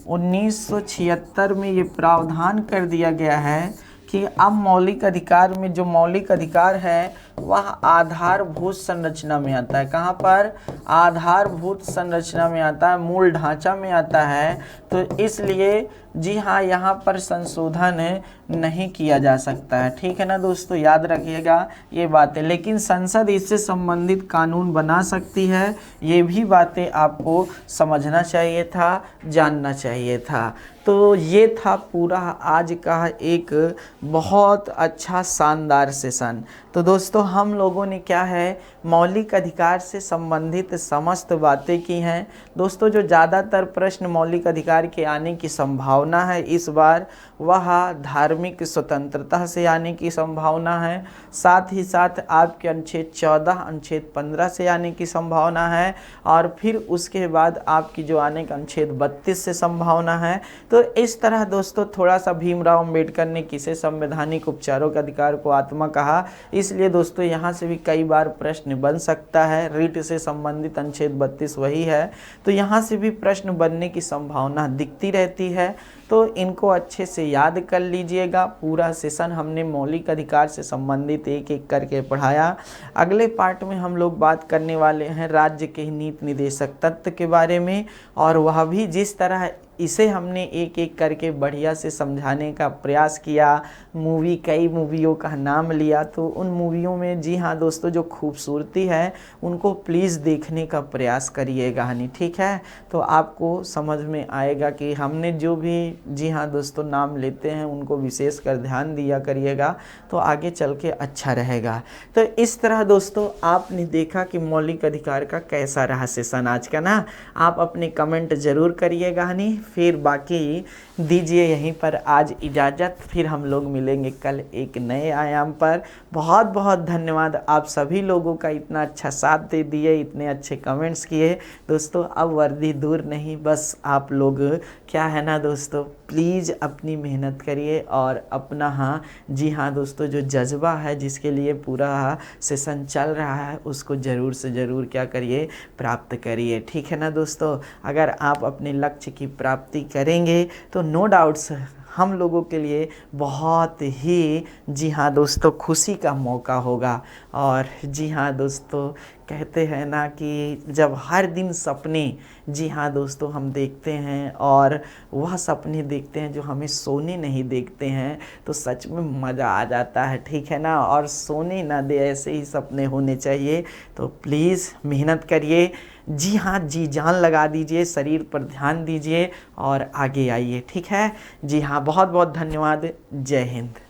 1976 में ये प्रावधान कर दिया गया है कि अब मौलिक अधिकार में जो मौलिक अधिकार है वह आधारभूत संरचना में आता है। कहाँ पर? आधारभूत संरचना में आता है, मूल ढांचा में आता है। तो इसलिए जी हाँ, यहाँ पर संशोधन नहीं किया जा सकता है। ठीक है ना दोस्तों, याद रखिएगा ये बातें। लेकिन संसद इससे संबंधित कानून बना सकती है, ये भी बातें आपको समझना चाहिए था, जानना चाहिए था। तो ये था पूरा आज का एक बहुत अच्छा शानदार सेशन। तो दोस्तों हम लोगों ने क्या है, मौलिक अधिकार से संबंधित समस्त बातें की हैं। दोस्तों जो ज़्यादातर प्रश्न मौलिक अधिकार के आने की संभावना है इस बार, वह धार्मिक स्वतंत्रता से आने की संभावना है। साथ ही साथ आपके अनुच्छेद 14, अनुच्छेद 15 से आने की संभावना है। और फिर उसके बाद आपकी जो आने का अनुच्छेद 32 से संभावना है। तो इस तरह दोस्तों थोड़ा सा भीमराव अंबेडकर ने किसे संवैधानिक उपचारों के अधिकार को आत्मा कहा, इसलिए दोस्तों यहाँ से भी कई बार प्रश्न बन सकता है। रीट से संबंधित अनुच्छेद 32 वही है, तो यहाँ से भी प्रश्न बनने की संभावना दिखती रहती है। तो इनको अच्छे से याद कर लीजिएगा। पूरा सेशन हमने मौलिक अधिकार से संबंधित एक एक करके पढ़ाया। अगले पार्ट में हम लोग बात करने वाले हैं राज्य के नीति निर्देशक तत्व के बारे में, और वह भी जिस तरह इसे हमने एक एक करके बढ़िया से समझाने का प्रयास किया। कई मूवियों का नाम लिया, तो उन मूवियों में जी हाँ दोस्तों जो खूबसूरती है उनको प्लीज़ देखने का प्रयास करिएगा हनी। ठीक है, तो आपको समझ में आएगा कि हमने जो भी जी हाँ दोस्तों नाम लेते हैं उनको विशेष कर ध्यान दिया करिएगा, तो आगे चल के अच्छा रहेगा। तो इस तरह दोस्तों आपने देखा कि मौलिक अधिकार का कैसा रहा सेशन आज का ना। आप अपने कमेंट ज़रूर करिएगा हनी। फिर बाकी दीजिए यहीं पर आज इजाज़त, फिर हम लोग मिलेंगे कल एक नए आयाम पर। बहुत बहुत धन्यवाद आप सभी लोगों का, इतना अच्छा साथ दे दिए, इतने अच्छे कमेंट्स किए दोस्तों। अब वर्दी दूर नहीं, बस आप लोग क्या है ना दोस्तों, प्लीज़ अपनी मेहनत करिए और अपना हाँ जी हाँ दोस्तों जो जज्बा है जिसके लिए पूरा सेशन चल रहा है उसको ज़रूर से ज़रूर क्या करिए, प्राप्त करिए। ठीक है ना दोस्तों, अगर आप अपने लक्ष्य की प्राप्ति करेंगे तो नो डाउट्स हम लोगों के लिए बहुत ही जी हाँ दोस्तों खुशी का मौका होगा। और जी हाँ दोस्तों कहते हैं ना कि जब हर दिन सपने जी हाँ दोस्तों हम देखते हैं और वह सपने देखते हैं जो हमें सोने नहीं देखते हैं, तो सच में मज़ा आ जाता है। ठीक है ना, और सोने ना दे ऐसे ही सपने होने चाहिए। तो प्लीज़ मेहनत करिए, जी हाँ जी जान लगा दीजिए, शरीर पर ध्यान दीजिए और आगे आइए। ठीक है, जी हाँ बहुत बहुत धन्यवाद। जय हिंद।